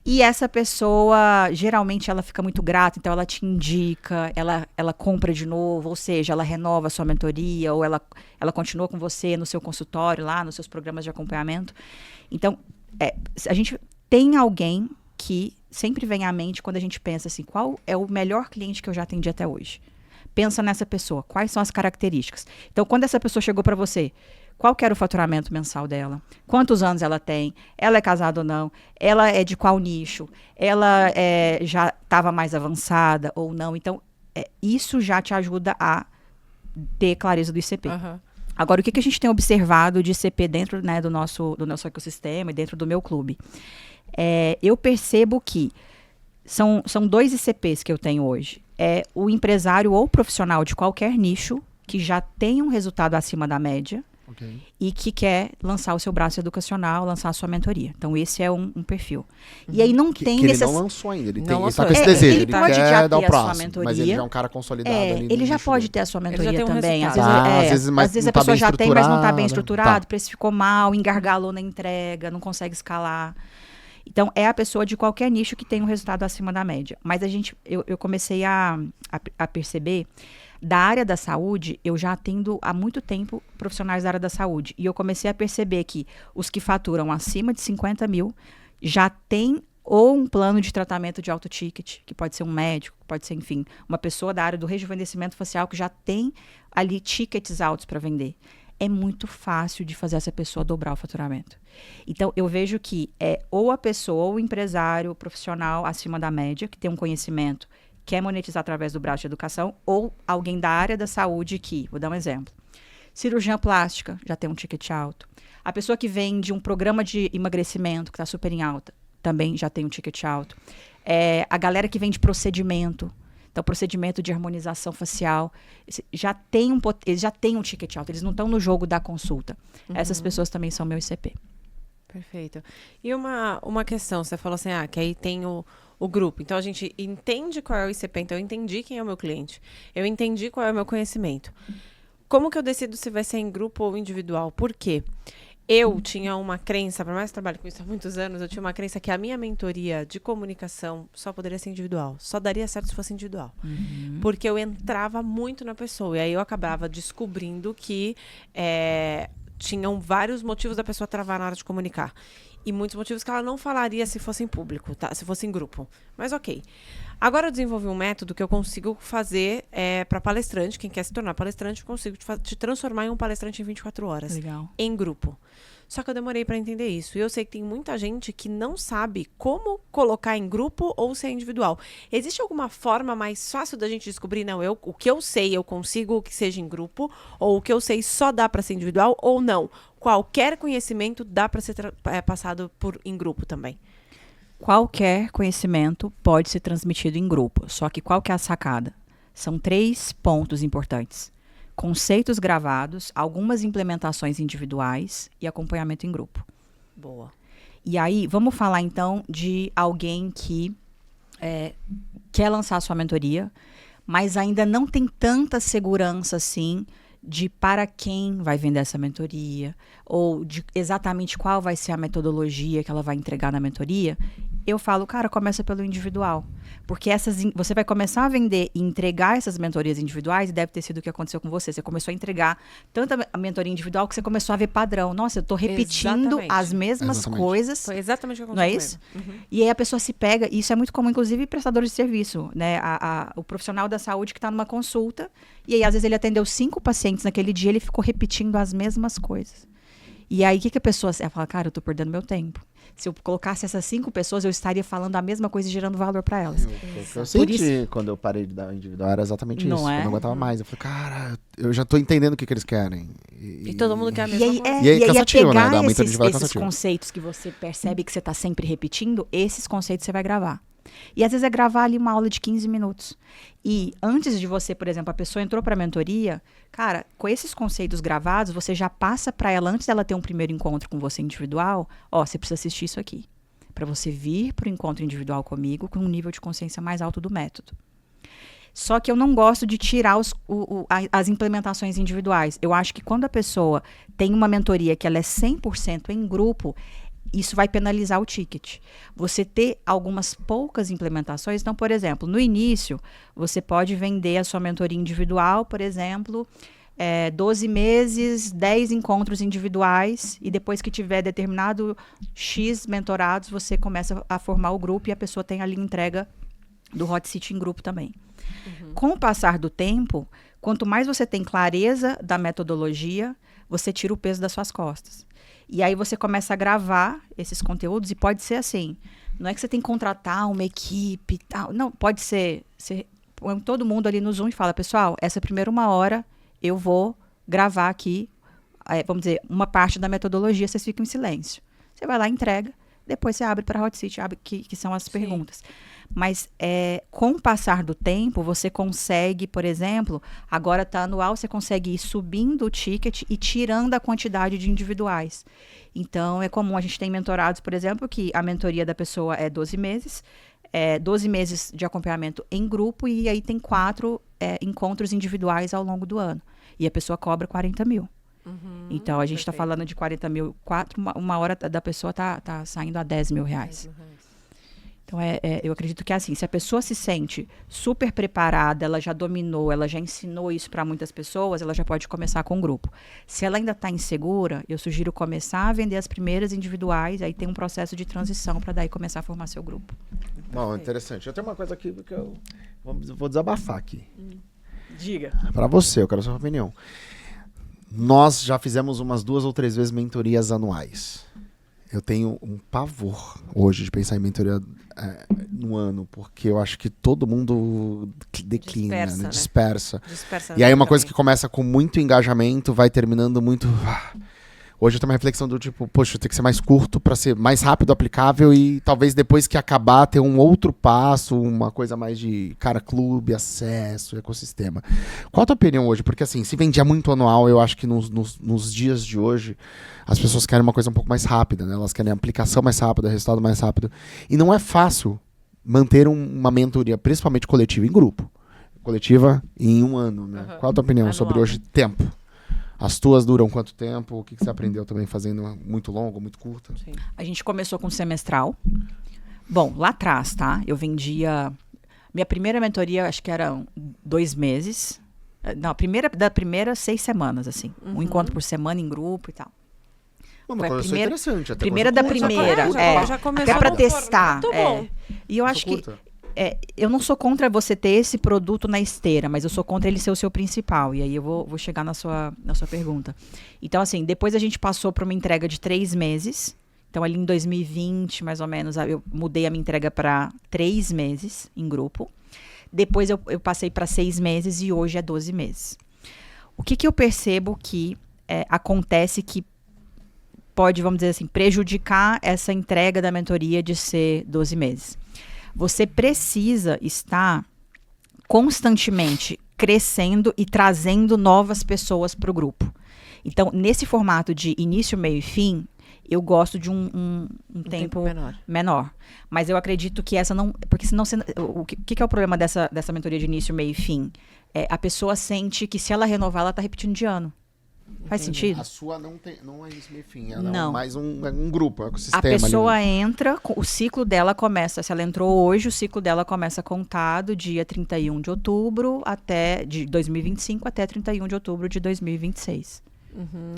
E essa pessoa, geralmente, ela fica muito grata, então ela te indica, ela compra de novo, ou seja, ela renova a sua mentoria, ou ela continua com você no seu consultório, lá nos seus programas de acompanhamento. Então, a gente tem alguém que sempre vem à mente quando a gente pensa assim, qual é o melhor cliente que eu já atendi até hoje? Pensa nessa pessoa, quais são as características? Então, quando essa pessoa chegou para você, qual que era o faturamento mensal dela? Quantos anos ela tem? Ela é casada ou não? Ela é de qual nicho? Ela já estava mais avançada ou não? Então, isso já te ajuda a ter clareza do ICP. Uhum. Agora, o que a gente tem observado de ICP dentro, né, do nosso ecossistema e dentro do meu clube? Eu percebo que são 2 ICPs que eu tenho hoje. É o empresário ou profissional de qualquer nicho que já tem um resultado acima da média. Okay. E que quer lançar o seu braço educacional, lançar a sua mentoria. Então, esse é um perfil. E aí não tem... ele não lançou ainda, ele está com esse desejo. Ele pode já ter a sua mentoria. Mas ele já é um cara consolidado ali. Ele já pode ter a sua mentoria também. Às vezes a pessoa já tem, mas não está bem estruturado, precificou mal, engargalou na entrega, não consegue escalar. Então, é a pessoa de qualquer nicho que tem um resultado acima da média. Mas eu comecei a perceber... Da área da saúde, eu já atendo há muito tempo profissionais da área da saúde. E eu comecei a perceber que os que faturam acima de 50 mil já têm ou um plano de tratamento de alto ticket, que pode ser um médico, pode ser, enfim, uma pessoa da área do rejuvenescimento facial que já tem ali tickets altos para vender. É muito fácil de fazer essa pessoa dobrar o faturamento. Então, eu vejo que ou a pessoa, ou o empresário, o profissional acima da média, que tem um conhecimento, quer monetizar através do braço de educação, ou alguém da área da saúde que, vou dar um exemplo, cirurgia plástica, já tem um ticket alto. A pessoa que vende um programa de emagrecimento, que está super em alta, também já tem um ticket alto. A galera que vende procedimento, então procedimento de harmonização facial, eles já têm um ticket alto, eles não estão no jogo da consulta. Uhum. Essas pessoas também são meu ICP. Perfeito. E uma questão, você falou assim, que aí tem o grupo. Então, a gente entende qual é o ICP, então eu entendi quem é o meu cliente. Eu entendi qual é o meu conhecimento. Como que eu decido se vai ser em grupo ou individual? Por quê? Eu tinha uma crença, por mais que eu trabalhe com isso há muitos anos, eu tinha uma crença que a minha mentoria de comunicação só poderia ser individual. Só daria certo se fosse individual. Porque eu entrava muito na pessoa. E aí eu acabava descobrindo que tinham vários motivos da pessoa travar na hora de comunicar. E muitos motivos que ela não falaria se fosse em público, tá? Se fosse em grupo. Mas ok. Agora eu desenvolvi um método que eu consigo fazer para palestrante. Quem quer se tornar palestrante, eu consigo te transformar em um palestrante em 24 horas. Legal. Em grupo. Só que eu demorei para entender isso. E eu sei que tem muita gente que não sabe como colocar em grupo ou se é individual. Existe alguma forma mais fácil da gente descobrir, não, o que eu sei, eu consigo que seja em grupo, ou o que eu sei só dá para ser individual, ou não? Qualquer conhecimento dá para ser passado em grupo também. Qualquer conhecimento pode ser transmitido em grupo. Só que qual que é a sacada? São 3 pontos importantes. Conceitos gravados, algumas implementações individuais e acompanhamento em grupo. Boa. E aí, vamos falar então de alguém que quer lançar a sua mentoria, mas ainda não tem tanta segurança assim de para quem vai vender essa mentoria, ou de exatamente qual vai ser a metodologia que ela vai entregar na mentoria. Eu falo, cara, começa pelo individual. Porque você vai começar a vender e entregar essas mentorias individuais, e deve ter sido o que aconteceu com você. Você começou a entregar tanta a mentoria individual que você começou a ver padrão. Nossa, eu estou repetindo as mesmas coisas. Foi exatamente o que aconteceu. Não é isso? E aí a pessoa se pega, e isso é muito comum, inclusive, prestadores de serviço, né? O profissional da saúde que está numa consulta, e aí às vezes ele atendeu 5 pacientes naquele dia, ele ficou repetindo as mesmas coisas. E aí, o que a pessoa... Ela fala, cara, eu tô perdendo meu tempo. Se eu colocasse essas 5 pessoas, eu estaria falando a mesma coisa e gerando valor para elas. Eu senti quando eu parei de dar individual, era exatamente isso. Eu não aguentava mais. Eu falei, cara, eu já tô entendendo o que eles querem. E todo mundo quer a mesma coisa. E aí, cansativo, pegar né? esses conceitos que você percebe que você tá sempre repetindo, esses conceitos você vai gravar. E às vezes é gravar ali uma aula de 15 minutos. E antes de você, por exemplo, a pessoa entrou para a mentoria, cara, com esses conceitos gravados, você já passa para ela, antes dela ter um primeiro encontro com você individual, você precisa assistir isso aqui. Para você vir para o encontro individual comigo com um nível de consciência mais alto do método. Só que eu não gosto de tirar as implementações individuais. Eu acho que quando a pessoa tem uma mentoria que ela é 100% em grupo, isso vai penalizar o ticket. Você ter algumas poucas implementações. Então, por exemplo, no início, você pode vender a sua mentoria individual, por exemplo, 12 meses, 10 encontros individuais, e depois que tiver determinado X mentorados, você começa a formar o grupo e a pessoa tem ali entrega do Hot Seat em grupo também. Com o passar do tempo, quanto mais você tem clareza da metodologia, você tira o peso das suas costas. E aí você começa a gravar esses conteúdos, e pode ser assim. Não é que você tem que contratar uma equipe e tal. Não, pode ser. Você põe todo mundo ali no Zoom e fala, pessoal, essa primeira 1 hora eu vou gravar aqui, vamos dizer, uma parte da metodologia, vocês ficam em silêncio. Você vai lá, entrega, depois você abre para a Hot Seat, que são as perguntas. Mas com o passar do tempo, você consegue, por exemplo, agora está anual, você consegue ir subindo o ticket e tirando a quantidade de individuais. Então, é comum, a gente tem mentorados, por exemplo, que a mentoria da pessoa é 12 meses, 12 meses de acompanhamento em grupo, e aí tem 4 encontros individuais ao longo do ano. E a pessoa cobra 40 mil. Então, a gente está falando de 40 mil, 1 hora da pessoa tá saindo a 10 mil reais. Então, eu acredito que é assim, se a pessoa se sente super preparada, ela já dominou, ela já ensinou isso para muitas pessoas, ela já pode começar com um grupo. Se ela ainda está insegura, eu sugiro começar a vender as primeiras individuais, aí tem um processo de transição para daí começar a formar seu grupo. Bom, interessante. Eu tenho uma coisa aqui que eu vou desabafar aqui. Diga. Para você, eu quero a sua opinião. Nós já fizemos umas 2 ou 3 vezes mentorias anuais. Eu tenho um pavor hoje de pensar em mentoria no ano, porque eu acho que todo mundo declina, dispersa. Dispersa E aí uma coisa que começa com muito engajamento vai terminando muito... Hoje eu tenho uma reflexão do tipo, poxa, tem que ser mais curto para ser mais rápido, aplicável e talvez depois que acabar ter um outro passo, uma coisa mais de, cara, clube, acesso, ecossistema. Qual a tua opinião hoje? Porque assim, se vendia muito anual, eu acho que nos dias de hoje as pessoas querem uma coisa um pouco mais rápida, né? Elas querem aplicação mais rápida, resultado mais rápido. E não é fácil manter uma mentoria, principalmente coletiva, em grupo. Coletiva em um ano, né? Qual a tua opinião sobre hoje tempo? As tuas duram quanto tempo? O que você aprendeu também fazendo muito longo, muito curta? Sim. A gente começou com semestral. Bom, lá atrás, tá? Eu vendia... Minha primeira mentoria, acho que eram 2 meses. Não, da primeira 6 semanas, assim. Um encontro por semana em grupo e tal. Uma Foi a coisa primeira- interessante. Até Primeira coisa da curta. primeira. Já começou Até pra no testar. formato bom. E eu acho que... Curta. eu não sou contra você ter esse produto na esteira, mas eu sou contra ele ser o seu principal. E aí eu vou chegar na sua pergunta. Então, assim, depois a gente passou para uma entrega de 3 meses. Então, ali em 2020, mais ou menos, eu mudei a minha entrega para 3 meses em grupo. Depois eu passei para 6 meses e hoje é 12 meses. O que eu percebo que acontece que pode, vamos dizer assim, prejudicar essa entrega da mentoria de ser 12 meses? Você precisa estar constantemente crescendo e trazendo novas pessoas para o grupo. Então, nesse formato de início, meio e fim, eu gosto de um tempo menor. Mas eu acredito que essa não... Porque senão... O que é o problema dessa mentoria de início, meio e fim? A pessoa sente que se ela renovar, ela está repetindo de ano. Faz sentido? A sua não é isso, meio fim. Ela Não. é mais um grupo, um ecossistema. A pessoa ali. entra, o ciclo dela começa, se ela entrou hoje, o ciclo dela começa contado dia 31 de outubro de 2025 até 31 de outubro de 2026.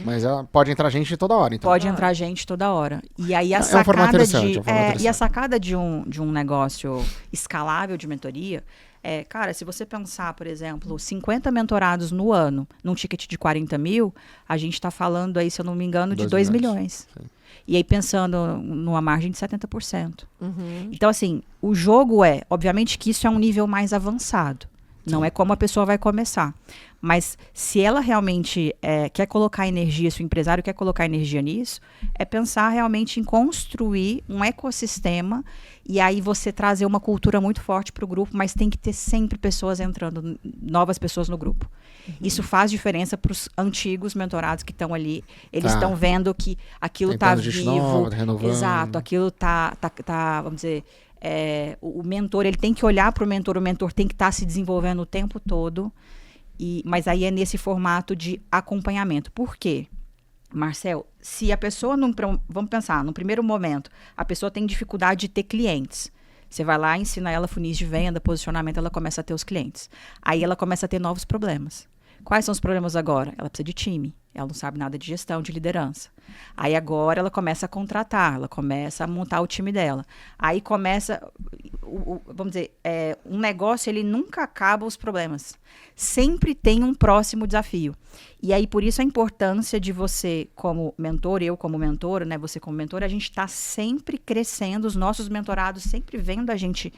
Mas ela pode entrar gente toda hora, então. Pode entrar gente toda hora. E aí um formato interessante, é um formato e a interessante. sacada de um negócio escalável de mentoria cara, se você pensar, por exemplo, 50 mentorados no ano, num ticket de 40 mil, a gente está falando aí, se eu não me engano, de 2 milhões. Sim. E aí pensando numa margem de 70%. Então, assim, o jogo obviamente que isso é um nível mais avançado. Não é como a pessoa vai começar. Mas se ela realmente quer colocar energia, se o empresário quer colocar energia nisso, é pensar realmente em construir um ecossistema e aí você trazer uma cultura muito forte para o grupo, mas tem que ter sempre pessoas entrando, novas pessoas no grupo. Isso faz diferença para os antigos mentorados que estão ali. Eles estão vendo que aquilo está vivo. Nova, renovando. Exato, aquilo está, vamos dizer... o mentor, ele tem que olhar para o mentor tem que estar se desenvolvendo o tempo todo, mas aí é nesse formato de acompanhamento. Por quê? Marcel, se a pessoa, vamos pensar, no primeiro momento, a pessoa tem dificuldade de ter clientes. Você vai lá, ensina ela funis de venda, posicionamento, ela começa a ter os clientes. Aí ela começa a ter novos problemas. Quais são os problemas agora? Ela precisa de time. Ela não sabe nada de gestão, de liderança. Aí agora ela começa a contratar, ela começa a montar o time dela. Aí começa, vamos dizer, um negócio, ele nunca acaba os problemas. Sempre tem um próximo desafio. E aí, por isso a importância de você como mentor, eu como mentora, né, você como mentora, a gente está sempre crescendo, os nossos mentorados sempre vendo a gente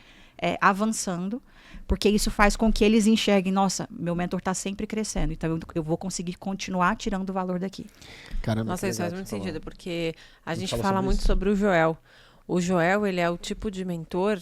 avançando, porque isso faz com que eles enxerguem, nossa, meu mentor está sempre crescendo, então eu vou conseguir continuar tirando o valor daqui. Caramba, Nossa, isso faz legal muito você falar. sentido, porque a gente fala fala sobre muito isso. sobre o Joel. O Joel, ele é o tipo de mentor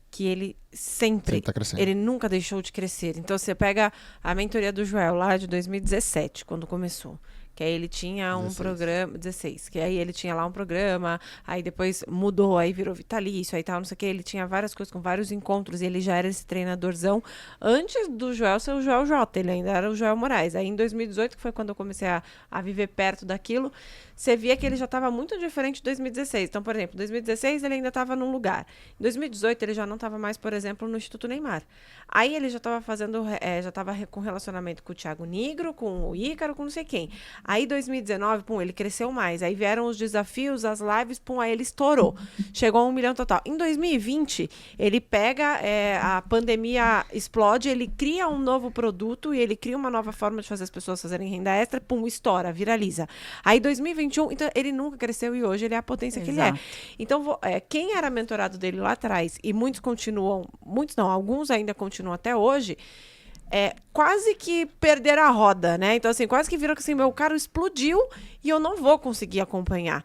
que ele sempre tá crescendo. ele nunca deixou de crescer. Então, você pega a mentoria do Joel lá de 2017, quando começou. Que aí ele tinha um 16. programa... 16. Que aí ele tinha lá um programa, aí depois mudou, aí virou vitalício, aí tal, não sei o que. Ele tinha várias coisas, com vários encontros, e ele já era esse treinadorzão. Antes do Joel ser o Joel J, ele ainda era o Joel Moraes. Aí em 2018, que foi quando eu comecei a viver perto daquilo, você via que ele já estava muito diferente de 2016. Então, por exemplo, em 2016 ele ainda estava num lugar. Em 2018 ele já não estava mais, por exemplo, no Instituto Neymar. Aí ele já estava fazendo, já estava com relacionamento com o Thiago Nigro, com o Ícaro, com não sei quem. Aí 2019, pum, ele cresceu mais. Aí vieram os desafios, as lives, pum, aí ele estourou. Chegou a 1 milhão total. Em 2020, ele pega, a pandemia explode, ele cria um novo produto e ele cria uma nova forma de fazer as pessoas fazerem renda extra, pum, estoura, viraliza. Aí 2021, então ele nunca cresceu e hoje ele é a potência que ele é. Então, quem era mentorado dele lá atrás, e muitos continuam, muitos não, alguns ainda continuam até hoje, quase que perder a roda, né? Então, assim, quase que viram que assim, meu carro explodiu e eu não vou conseguir acompanhar.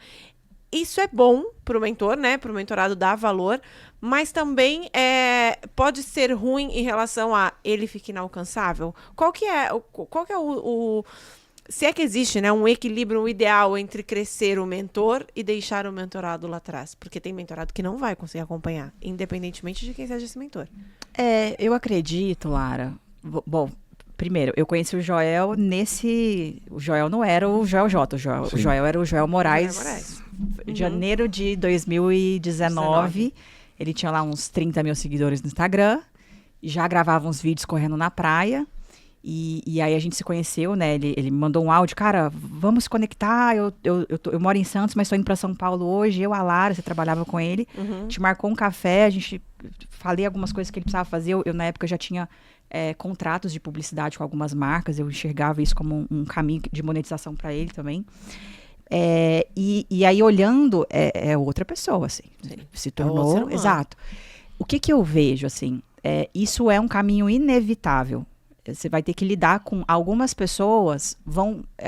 Isso é bom pro mentor, né? Pro mentorado dar valor, mas também pode ser ruim em relação a ele ficar inalcançável. Qual que é o se é que existe, né, um equilíbrio, um ideal entre crescer o mentor e deixar o mentorado lá atrás? Porque tem mentorado que não vai conseguir acompanhar, independentemente de quem seja esse mentor. Eu acredito, Lara. Bom, primeiro, eu conheci o Joel O Joel não era o Joel J. O Joel era o Joel Moraes. Em janeiro de 2019. Ele tinha lá uns 30 mil seguidores no Instagram. Já gravava uns vídeos correndo na praia. E aí a gente se conheceu, né? Ele me mandou um áudio, cara, vamos se conectar. Eu moro em Santos, mas estou indo para São Paulo hoje. Eu, a Lara, você trabalhava com ele. Te marcou um café, a gente falei algumas coisas que ele precisava fazer. Eu na época, já tinha contratos de publicidade com algumas marcas. Eu enxergava isso como um caminho de monetização para ele também. E aí, olhando, é outra pessoa, assim. Se tornou. Exato. O que eu vejo, assim, isso é um caminho inevitável. Você vai ter que lidar com algumas pessoas,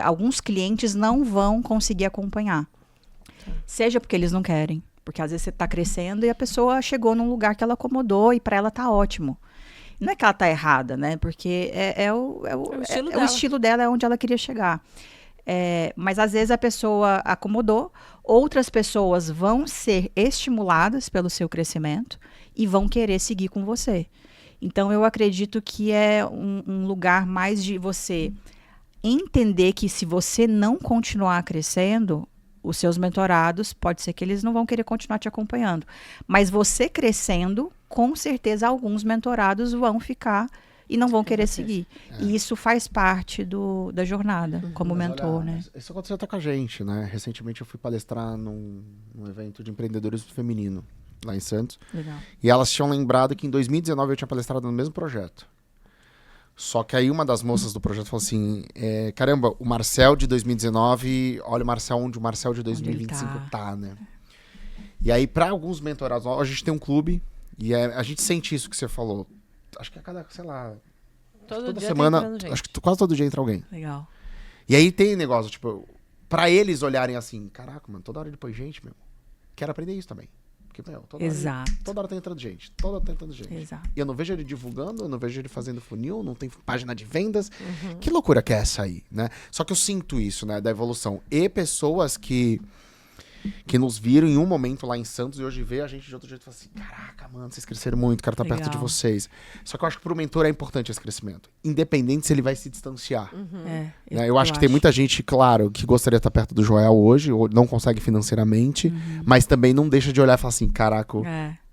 alguns clientes não vão conseguir acompanhar. Seja porque eles não querem, porque às vezes você está crescendo e a pessoa chegou num lugar que ela acomodou e para ela tá ótimo. Não é que ela tá errada, né? Porque o estilo dela, é onde ela queria chegar. Mas às vezes a pessoa acomodou, outras pessoas vão ser estimuladas pelo seu crescimento e vão querer seguir com você. Então, eu acredito que é um lugar mais de você entender que se você não continuar crescendo, os seus mentorados, pode ser que eles não vão querer continuar te acompanhando. Mas você crescendo, com certeza alguns mentorados vão ficar e não vão querer seguir. E isso faz parte da jornada como mentor, olha, né? Isso aconteceu até com a gente, né? Recentemente eu fui palestrar num evento de empreendedorismo feminino, lá em Santos. Legal. E elas tinham lembrado que em 2019 eu tinha palestrado no mesmo projeto. Só que aí uma das moças do projeto falou assim, caramba, o Marcel de 2019, olha o Marcel onde o Marcel de 2025 tá, né? E aí para alguns mentorados, a gente tem um clube e a gente sente isso que você falou. Acho que a cada, sei lá, toda semana, acho que quase todo dia entra alguém. Legal. E aí tem negócio, tipo, pra eles olharem assim, caraca, mano, toda hora depois gente, meu, quero aprender isso também. Porque, meu, toda hora tá entrando gente. Exato. E eu não vejo ele divulgando, eu não vejo ele fazendo funil, não tem página de vendas. Que loucura que é essa aí, né? Só que eu sinto isso, né, da evolução. E pessoas que nos viram em um momento lá em Santos e hoje vê a gente de outro jeito e fala assim, caraca, mano, vocês cresceram muito, quero estar perto de vocês. Só que eu acho que pro mentor é importante esse crescimento. Independente se ele vai se distanciar. Eu acho que tem muita gente, claro, que gostaria de estar perto do Joel hoje, ou não consegue financeiramente, mas também não deixa de olhar e falar assim, caraca,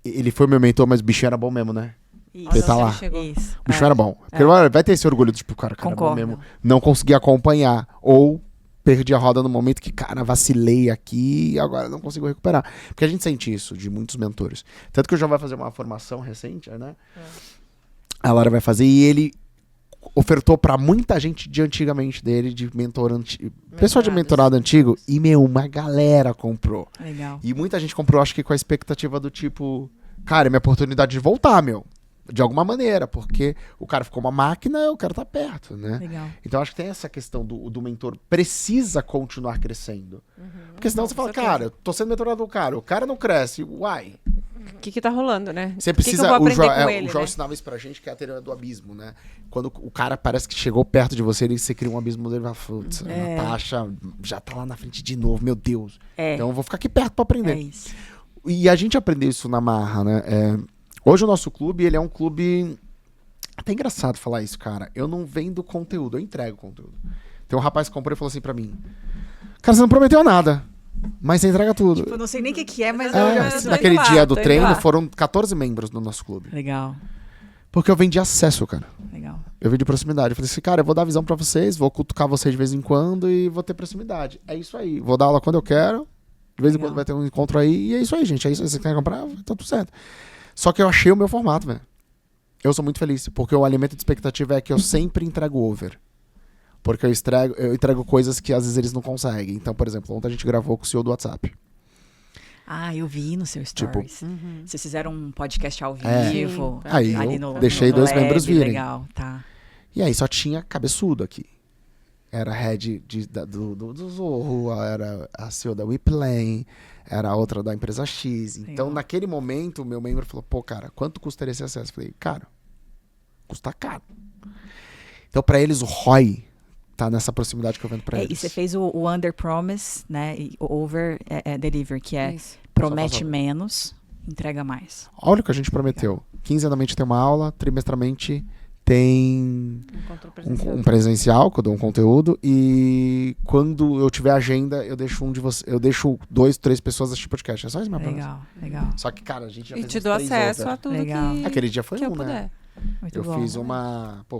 ele foi meu mentor, mas o bichinho era bom mesmo, né? Ele tá lá. Isso. O bichinho era bom. Porque vai ter esse orgulho, tipo, cara é bom mesmo. Não consegui acompanhar. Ou perdi a roda no momento que, cara, vacilei aqui e agora não consigo recuperar. Porque a gente sente isso de muitos mentores. Tanto que eu já vai fazer uma formação recente, né? A Lara vai fazer e ele ofertou pra muita gente de antigamente dele, de mentor antigo. Pessoal de mentorado antigo. E, uma galera comprou. Legal. E muita gente comprou, acho que com a expectativa do tipo, cara, é minha oportunidade de voltar, de alguma maneira, porque o cara ficou uma máquina, eu quero estar perto, né? Legal. Então acho que tem essa questão do mentor precisa continuar crescendo. Porque senão você fala, cara, eu tô sendo mentorado do cara, o cara não cresce, uai. O que tá rolando, né? Você precisa, que eu vou aprender com ele, o João ensinava isso pra gente, que é a teoria do abismo, né? Quando o cara parece que chegou perto de você, você cria um abismo dele e fala, putz, a Natasha já tá lá na frente de novo, meu Deus. Então eu vou ficar aqui perto pra aprender. É isso. E a gente aprendeu isso na marra, né? Hoje o nosso clube, ele é um clube... Até engraçado falar isso, cara. Eu não vendo conteúdo, eu entrego conteúdo. Tem um rapaz que comprou e falou assim pra mim, cara, você não prometeu nada, mas você entrega tudo. Tipo, eu não sei nem o que é, mas... Naquele dia do treino, foram 14 membros no nosso clube. Legal. Porque eu vendi acesso, cara. Legal. Eu vendi proximidade. Eu falei assim, cara, eu vou dar visão pra vocês, vou cutucar vocês de vez em quando e vou ter proximidade. É isso aí. Vou dar aula quando eu quero. De vez em quando vai ter um encontro aí. E é isso aí, gente. É isso aí. Você quer comprar? Tá tudo certo. Só que eu achei o meu formato, velho. Eu sou muito feliz, porque o alimento de expectativa é que eu sempre entrego over. Porque eu entrego coisas que às vezes eles não conseguem. Então, por exemplo, ontem a gente gravou com o CEO do WhatsApp. Eu vi no seu stories. Tipo, vocês fizeram um podcast ao vivo. Aí ali eu no deixei no 2 lab, membros virem. Legal, tá. E aí só tinha cabeçudo aqui. Era head do Zorro, era a CEO da Whiplane, era a outra da empresa X. Então, naquele momento, o meu membro falou, pô, cara, quanto custaria esse acesso? Eu falei, cara, custa caro. Então, para eles, o ROI tá nessa proximidade que eu vendo para eles. E você fez o under promise, né? E o over deliver, que é Isso. promete menos, entrega mais. Olha o que a gente prometeu. Quinzenalmente tem uma aula, trimestralmente tem um presencial, que eu dou um conteúdo, e quando eu tiver agenda, eu deixo 2, 3 pessoas assistir podcast. É só isso minha promessa. Legal. Só que, cara, a gente já fez E te dou acesso a tudo que aquele dia foi eu né? puder. Muito Eu bom. fiz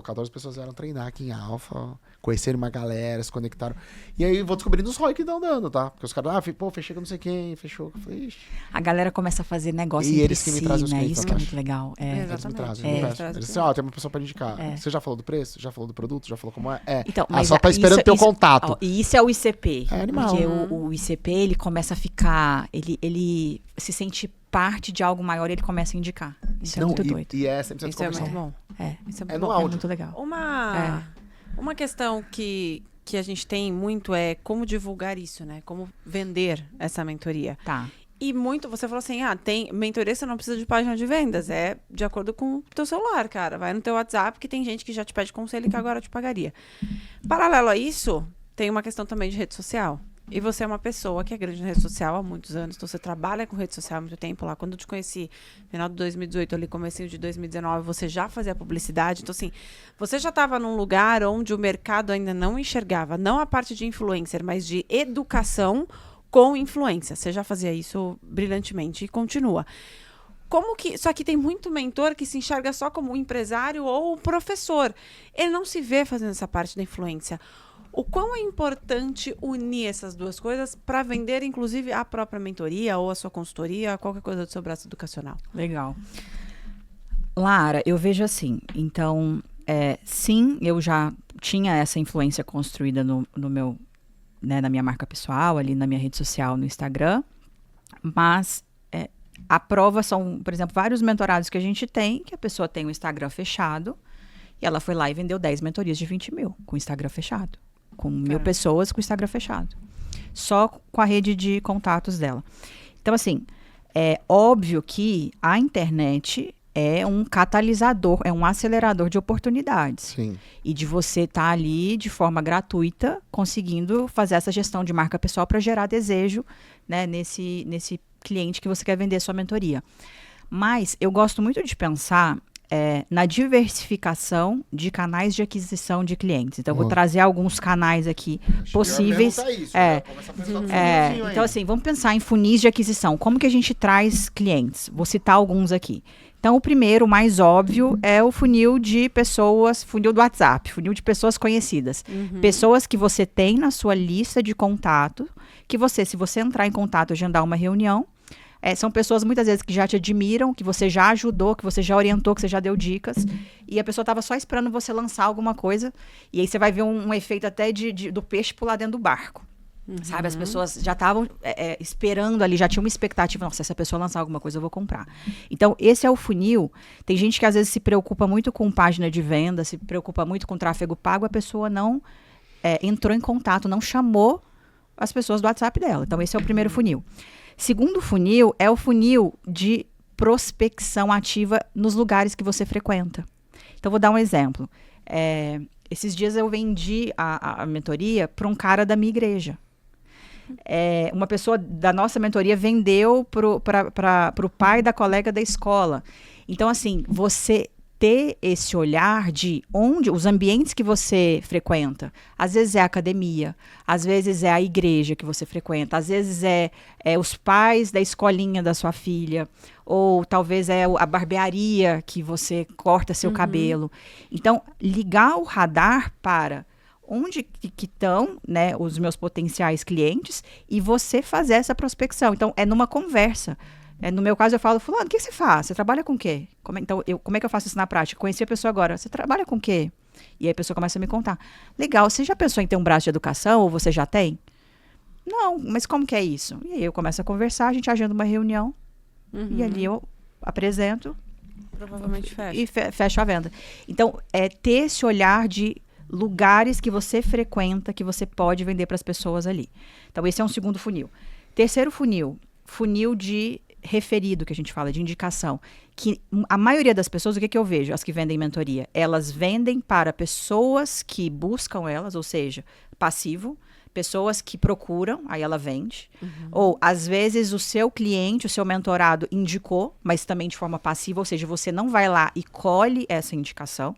14 pessoas vieram treinar aqui em Alfa, conheceram uma galera, se conectaram. E aí eu vou descobrindo os ROI que estão dando, tá? Porque os caras, fechei com não sei quem, fechou. Eu falei, ixi. A galera começa a fazer negócio E entre eles que me si, trazem os né? clientes, Isso que é eu muito acho. legal. Eles me trazem. Eles dizem, tem uma pessoa pra indicar. Você já falou do preço? Já falou do produto? Já falou como é? Então, mas só tá esperando teu contato. Ó, e isso é o ICP. É animal. Porque o ICP, ele começa a ficar... Ele se sente parte de algo maior e ele começa a indicar. Isso é muito doido. E é 100% Isso é muito conversão. bom. Isso é É muito no bom. áudio. É muito legal. Uma questão que a gente tem muito é como divulgar isso, né? Como vender essa mentoria. Tá. E muito, você falou assim, tem mentoria, você não precisa de página de vendas, é de acordo com o teu celular, cara. Vai no teu WhatsApp, que tem gente que já te pede conselho que agora te pagaria. Paralelo a isso, tem uma questão também de rede social. E você é uma pessoa que é grande na rede social há muitos anos, então você trabalha com rede social há muito tempo lá. Quando eu te conheci, final de 2018, ali, comecinho de 2019, você já fazia publicidade. Então, assim, você já estava num lugar onde o mercado ainda não enxergava, não a parte de influencer, mas de educação com influência. Você já fazia isso brilhantemente e continua. Só que tem muito mentor que se enxerga só como um empresário ou professor. Ele não se vê fazendo essa parte da influência. O quão é importante unir essas duas coisas para vender, inclusive, a própria mentoria ou a sua consultoria, qualquer coisa do seu braço educacional? Legal. Lara, eu vejo assim. Então, sim, eu já tinha essa influência construída no meu, né, na minha marca pessoal, ali na minha rede social, no Instagram. Mas a prova são, por exemplo, vários mentorados que a gente tem, que a pessoa tem o Instagram fechado, e ela foi lá e vendeu 10 mentorias de 20 mil com o Instagram fechado. Com 1.000 pessoas com o Instagram fechado. Só com a rede de contatos dela. Então, assim, é óbvio que a internet é um catalisador, é um acelerador de oportunidades. Sim. E de você estar ali de forma gratuita, conseguindo fazer essa gestão de marca pessoal para gerar desejo, né, nesse cliente que você quer vender sua mentoria. Mas eu gosto muito de pensar na diversificação de canais de aquisição de clientes. Então, eu vou trazer alguns canais aqui possíveis. Então, assim, vamos pensar em funis de aquisição. Como que a gente traz clientes? Vou citar alguns aqui. Então, o primeiro, o mais óbvio, é o funil de pessoas, funil do WhatsApp, funil de pessoas conhecidas. Pessoas que você tem na sua lista de contato, que você, se você entrar em contato, agendar uma reunião, são pessoas muitas vezes que já te admiram, que você já ajudou, que você já orientou, que você já deu dicas. E a pessoa estava só esperando você lançar alguma coisa. E aí você vai ver um efeito até do peixe pular dentro do barco. Sabe? As pessoas já estavam esperando ali, já tinham uma expectativa. Nossa, se essa pessoa lançar alguma coisa, eu vou comprar. Então, esse é o funil. Tem gente que às vezes se preocupa muito com página de venda, se preocupa muito com tráfego pago. A pessoa não entrou em contato, não chamou as pessoas do WhatsApp dela. Então, esse é o primeiro funil. Segundo funil é o funil de prospecção ativa nos lugares que você frequenta. Então, vou dar um exemplo. Esses dias eu vendi a mentoria para um cara da minha igreja. Uma pessoa da nossa mentoria vendeu para o pai da colega da escola. Então, assim, você ter esse olhar de os ambientes que você frequenta. Às vezes é a academia, às vezes é a igreja que você frequenta, às vezes é os pais da escolinha da sua filha, ou talvez é a barbearia que você corta seu cabelo. Então, ligar o radar para onde que estão, né, os meus potenciais clientes e você fazer essa prospecção. Então, é numa conversa. No meu caso, eu falo, fulano, o que você faz? Você trabalha com o quê? Como é que eu faço isso na prática? Conheci a pessoa agora, você trabalha com o quê? E aí a pessoa começa a me contar. Legal, você já pensou em ter um braço de educação ou você já tem? Não, mas como que é isso? E aí eu começo a conversar, a gente agenda uma reunião e ali eu apresento Provavelmente fecha. E fecha a venda. Então, é ter esse olhar de lugares que você frequenta, que você pode vender para as pessoas ali. Então, esse é um segundo funil. Terceiro funil de referido, que a gente fala, de indicação. Que a maioria das pessoas, o que eu vejo? As que vendem mentoria, elas vendem para pessoas que buscam elas, ou seja, passivo, pessoas que procuram, aí ela vende. Ou, às vezes, o seu cliente, o seu mentorado indicou, mas também de forma passiva, ou seja, você não vai lá e colhe essa indicação,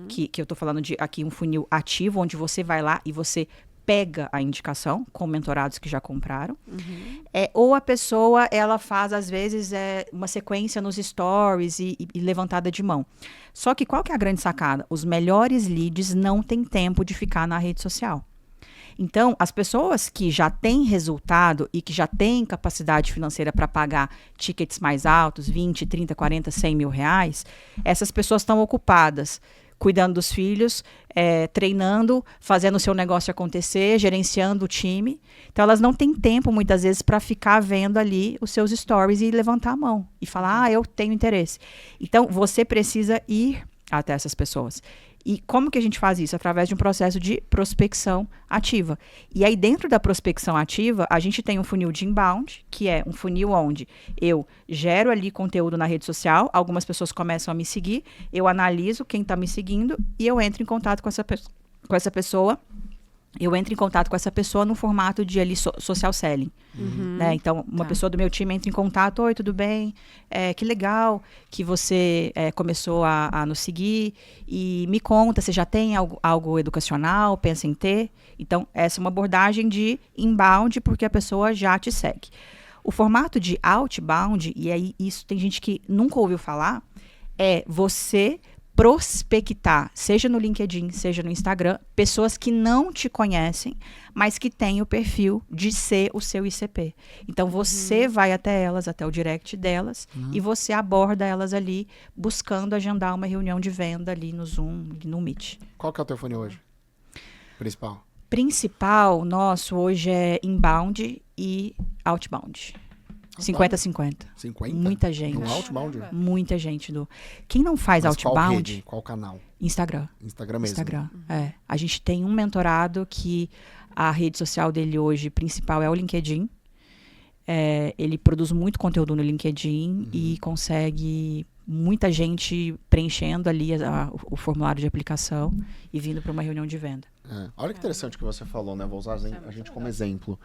que eu estou falando de aqui um funil ativo, onde você vai lá e você pega a indicação com mentorados que já compraram. Ou a pessoa, ela faz, às vezes, uma sequência nos stories e levantada de mão. Só que qual que é a grande sacada? Os melhores leads não têm tempo de ficar na rede social. Então, as pessoas que já têm resultado e que já têm capacidade financeira para pagar tickets mais altos, 20, 30, 40, 100 mil reais, essas pessoas estão ocupadas cuidando dos filhos, treinando, fazendo o seu negócio acontecer, gerenciando o time. Então, elas não têm tempo, muitas vezes, para ficar vendo ali os seus stories e levantar a mão e falar, eu tenho interesse. Então, você precisa ir até essas pessoas. E como que a gente faz isso? Através de um processo de prospecção ativa. E aí, dentro da prospecção ativa, a gente tem um funil de inbound, que é um funil onde eu gero ali conteúdo na rede social, algumas pessoas começam a me seguir, eu analiso quem está me seguindo e eu entro em contato com essa pessoa. Eu entro em contato com essa pessoa no formato de ali social selling. Né? Então, uma pessoa do meu time entra em contato. Oi, tudo bem? Que legal que você começou a nos seguir. E me conta, você já tem algo educacional? Pensa em ter? Então, essa é uma abordagem de inbound, porque a pessoa já te segue. O formato de outbound, e aí isso tem gente que nunca ouviu falar, é você prospectar, seja no LinkedIn, seja no Instagram, pessoas que não te conhecem, mas que têm o perfil de ser o seu ICP. Então, você vai até elas, até o direct delas, e você aborda elas ali, buscando agendar uma reunião de venda ali no Zoom, no Meet. Qual que é o teu funil hoje? Principal nosso hoje é inbound e outbound. 50-50. 50? Muita gente. No outbound? Muita gente. Quem não faz Mas outbound... Qual rede? Qual canal? Instagram. Instagram mesmo? Instagram, A gente tem um mentorado que a rede social dele hoje principal é o LinkedIn. Ele produz muito conteúdo no LinkedIn e consegue muita gente preenchendo ali o formulário de aplicação e vindo para uma reunião de venda. Olha que interessante o que você falou, né? Vou usar a gente como exemplo.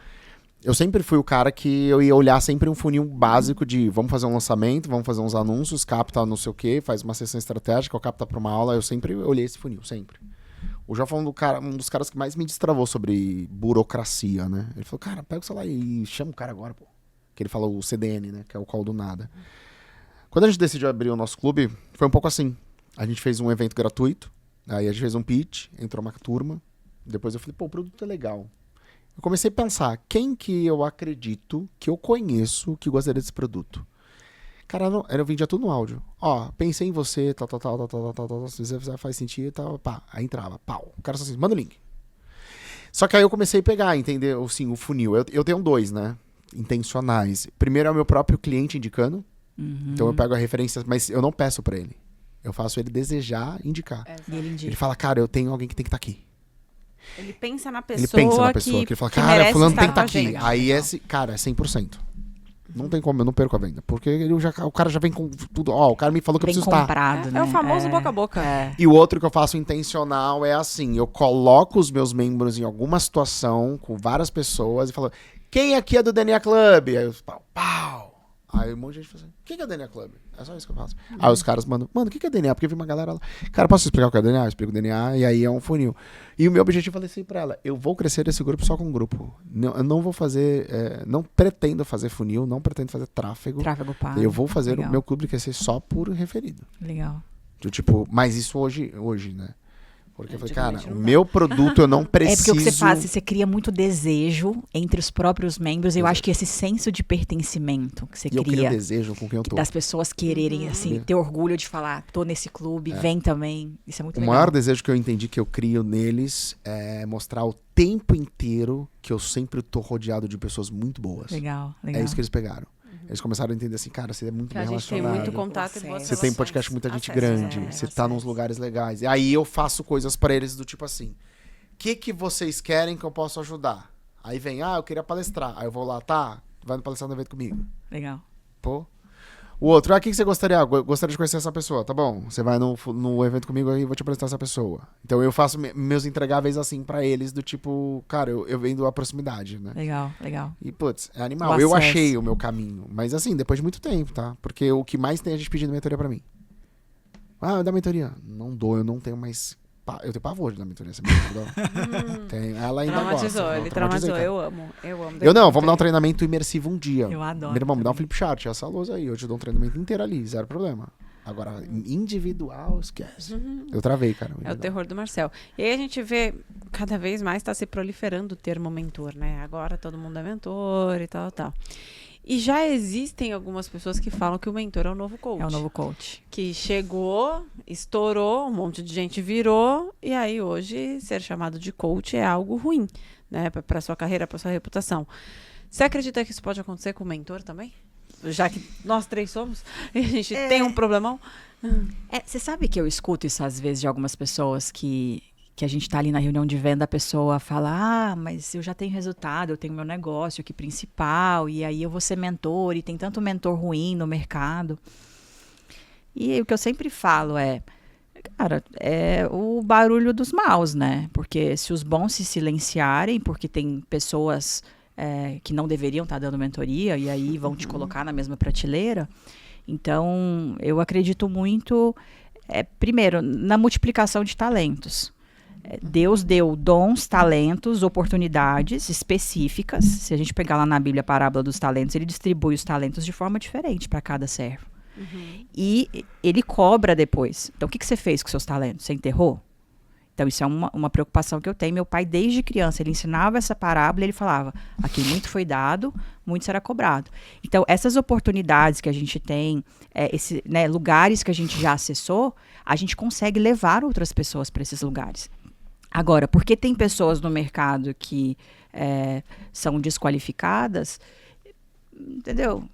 Eu sempre fui o cara que eu ia olhar sempre um funil básico de vamos fazer um lançamento, vamos fazer uns anúncios, capta não sei o quê, faz uma sessão estratégica, ou capta para uma aula. Eu sempre olhei esse funil, sempre. O João foi um dos caras que mais me destravou sobre burocracia, né? Ele falou, cara, pega o celular e chama o cara agora, pô. Que ele falou o CDN, né? Que é o call do nada. Quando a gente decidiu abrir o nosso clube, foi um pouco assim. A gente fez um evento gratuito, aí a gente fez um pitch, entrou uma turma. Depois eu falei, pô, o produto é legal. Eu comecei a pensar, quem que eu acredito, que eu conheço, que gostaria desse produto? Cara, eu vendia tudo no áudio. Ó, pensei em você, tal, se você faz sentido, tal, pá. Aí entrava, pau. O cara só assim, manda o link. Só que aí eu comecei a pegar, entender, assim, o funil. Eu tenho 2, né? Intencionais. Primeiro é o meu próprio cliente indicando. Então eu pego a referência, mas eu não peço pra ele. Eu faço ele desejar indicar. E ele indica. Ele fala, cara, eu tenho alguém que tem que estar aqui. Ele pensa na pessoa que ele fala, que cara, merece fulano tem que estar estar com a aqui. gente. Aí cara, é 100%. Não tem como, eu não perco a venda. Porque o cara já vem com tudo. Ó, o cara me falou que eu Bem preciso estar. comprado, né? É o famoso boca a boca. E o outro que eu faço intencional é assim, eu coloco os meus membros em alguma situação com várias pessoas e falo, quem aqui é do DNA Club? Aí eu pau. Aí um monte de gente fala assim, o que é DNA Club? É só isso que eu faço. Aí os caras mandam, mano, o que é DNA? Porque vi uma galera lá. Cara, posso explicar o que é DNA? Eu explico o DNA e aí é um funil. E o meu objetivo, eu falei assim pra ela, eu vou crescer esse grupo só com um grupo. Eu não vou fazer, não pretendo fazer funil, não pretendo fazer tráfego. Tráfego pago. Eu vou fazer Legal. o meu clube crescer só por referido. Legal. Tipo, mas isso hoje, né? Porque eu falei, cara, o meu produto eu não preciso... É porque o que você faz, você cria muito desejo entre os próprios membros. Eu acho que esse senso de pertencimento que você E eu crio cria, desejo com quem eu tô. das pessoas quererem, assim, ter orgulho de falar, tô nesse clube, vem também. Isso é muito O legal. maior desejo que eu entendi que eu crio neles é mostrar o tempo inteiro que eu sempre tô rodeado de pessoas muito boas. Legal. É isso que eles pegaram. Eles começaram a entender assim, cara, você é muito Que bem a gente tem relacionado. muito contato e Acesso. boas Você tem relações. podcast com muita gente Acesso, grande, né? você tá nos lugares legais. E aí eu faço coisas pra eles do tipo assim, o que vocês querem que eu possa ajudar? Aí vem, eu queria palestrar. Aí eu vou lá, tá, vai no palestrar no evento comigo. Legal. Pô. O outro, o que você gostaria? Gostaria de conhecer essa pessoa. Tá bom, você vai no evento comigo aí e vou te apresentar essa pessoa. Então eu faço meus entregáveis assim pra eles, do tipo, cara, eu vendo a proximidade, né? Legal. E, putz, é animal. O Eu acesso. achei o meu caminho. Mas assim, depois de muito tempo, tá? Porque o que mais tem é a gente pedindo mentoria pra mim. Dá mentoria. Não dou, eu não tenho mais... Eu tenho pavor de dar mentoria. Você me entendeu? Tem, ela ainda Traumatizou, gosta. ele Eu traumatizei, traumatizou. cara. Eu amo. Eu não, vamos dar um treinamento imersivo um dia. Eu adoro Meu irmão, me dá um também. flip chart, essa lousa aí. Eu te dou um treinamento inteiro ali, zero problema. Agora, individual, esquece. Eu travei, cara. É o individual. terror do Marcel. E aí a gente vê, cada vez mais está se proliferando o termo mentor, né? Agora todo mundo é mentor e tal. E já existem algumas pessoas que falam que o mentor é o novo coach. É o novo coach. Que chegou, estourou, um monte de gente virou, e aí hoje ser chamado de coach é algo ruim, né? Para sua carreira, para sua reputação. Você acredita que isso pode acontecer com o mentor também? Já que nós três somos, e a gente tem um problemão. Você sabe que eu escuto isso às vezes de algumas pessoas que a gente tá ali na reunião de venda, a pessoa fala, mas eu já tenho resultado, eu tenho meu negócio aqui principal, e aí eu vou ser mentor, e tem tanto mentor ruim no mercado. E o que eu sempre falo cara, é o barulho dos maus, né? Porque se os bons se silenciarem, porque tem pessoas que não deveriam estar dando mentoria, e aí vão te colocar na mesma prateleira. Então, eu acredito muito, primeiro, na multiplicação de talentos. Deus deu dons, talentos, oportunidades específicas. Se a gente pegar lá na Bíblia a parábola dos talentos, ele distribui os talentos de forma diferente para cada servo. E ele cobra depois. Então, o que você fez com seus talentos? Você enterrou? Então, isso é uma preocupação que eu tenho. Meu pai, desde criança, ele ensinava essa parábola e ele falava, aqui muito foi dado, muito será cobrado. Então, essas oportunidades que a gente tem, lugares que a gente já acessou, a gente consegue levar outras pessoas para esses lugares. Agora, porque tem pessoas no mercado que são desqualificadas, entendeu?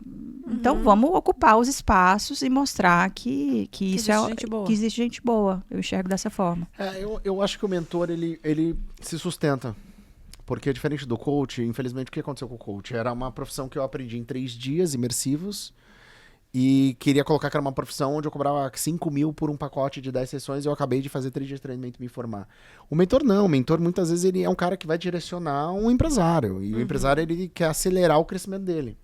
Então, vamos ocupar os espaços e mostrar que isso existe gente boa. que existe gente boa. Eu enxergo dessa forma. Eu acho que o mentor, ele se sustenta. Porque diferente do coach, infelizmente, o que aconteceu com o coach? Era uma profissão que eu aprendi em 3 dias imersivos e queria colocar que era uma profissão onde eu cobrava 5 mil por um pacote de 10 sessões e eu acabei de fazer 3 dias de treinamento e me formar. O mentor não. O mentor, muitas vezes, ele é um cara que vai direcionar um empresário. E o empresário, ele quer acelerar o crescimento dele.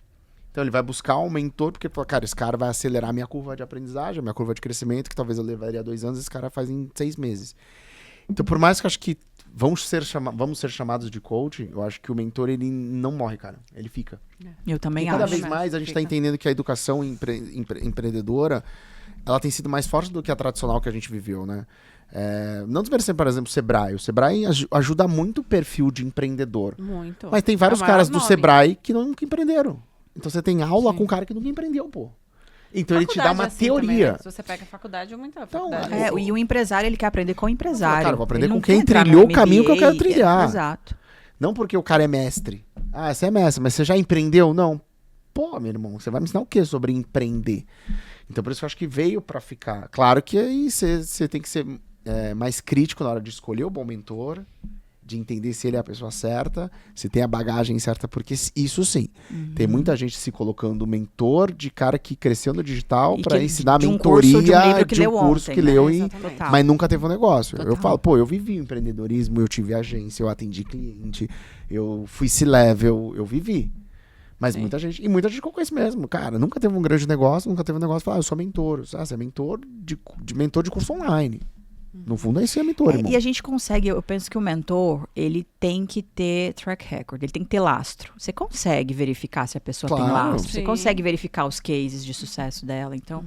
Então, ele vai buscar um mentor, porque ele fala, cara, esse cara vai acelerar a minha curva de aprendizagem, a minha curva de crescimento, que talvez eu levaria 2 anos, esse cara faz em 6 meses. Então, por mais que eu acho que vamos ser chamados de coach, eu acho que o mentor, ele não morre, cara. Ele fica. Eu também E cada acho. vez mais a gente está Fica. entendendo que a educação empreendedora, ela tem sido mais forte do que a tradicional que a gente viveu, né? Não desmerecendo, por exemplo, o Sebrae. O Sebrae ajuda muito o perfil de empreendedor. Muito. Mas tem vários É o maior caras do nome. Sebrae que nunca empreenderam. Então você tem aula Sim. com um cara que nunca empreendeu, pô. Então ele te dá Faculdade uma é assim também, teoria. né? Se você pega a faculdade, muita Então, faculdade. E o empresário, ele quer aprender com o empresário. Cara, vou aprender Ele com não quem quer entrar trilhou no o caminho que eu MBA, quero trilhar. Exato. Não porque o cara é mestre. Você é mestre, mas você já empreendeu? Não. Pô, meu irmão, você vai me ensinar o quê sobre empreender? Então, por isso que eu acho que veio pra ficar. Claro que aí você tem que ser mais crítico na hora de escolher o bom mentor, de entender se ele é a pessoa certa, se tem a bagagem certa, porque isso sim. Tem muita gente se colocando mentor de cara que cresceu no digital E pra que- ensinar de um mentoria curso, de um livro que de um leu curso ontem, que né? leu Exatamente. Total. mas nunca teve um negócio. Total. Eu falo, eu vivi o empreendedorismo, eu tive agência, eu atendi cliente, eu fui C-level, eu vivi. Mas Sim. muita gente colocou isso mesmo, cara, nunca teve um grande negócio, nunca teve um negócio, fala, eu sou mentor. Você é mentor mentor de curso online. No fundo, é isso que é mentor, irmão. E a gente consegue, eu penso que o mentor, ele tem que ter track record, ele tem que ter lastro. Você consegue verificar se a pessoa tem Claro. lastro, você Sim. consegue verificar os cases de sucesso dela. Então,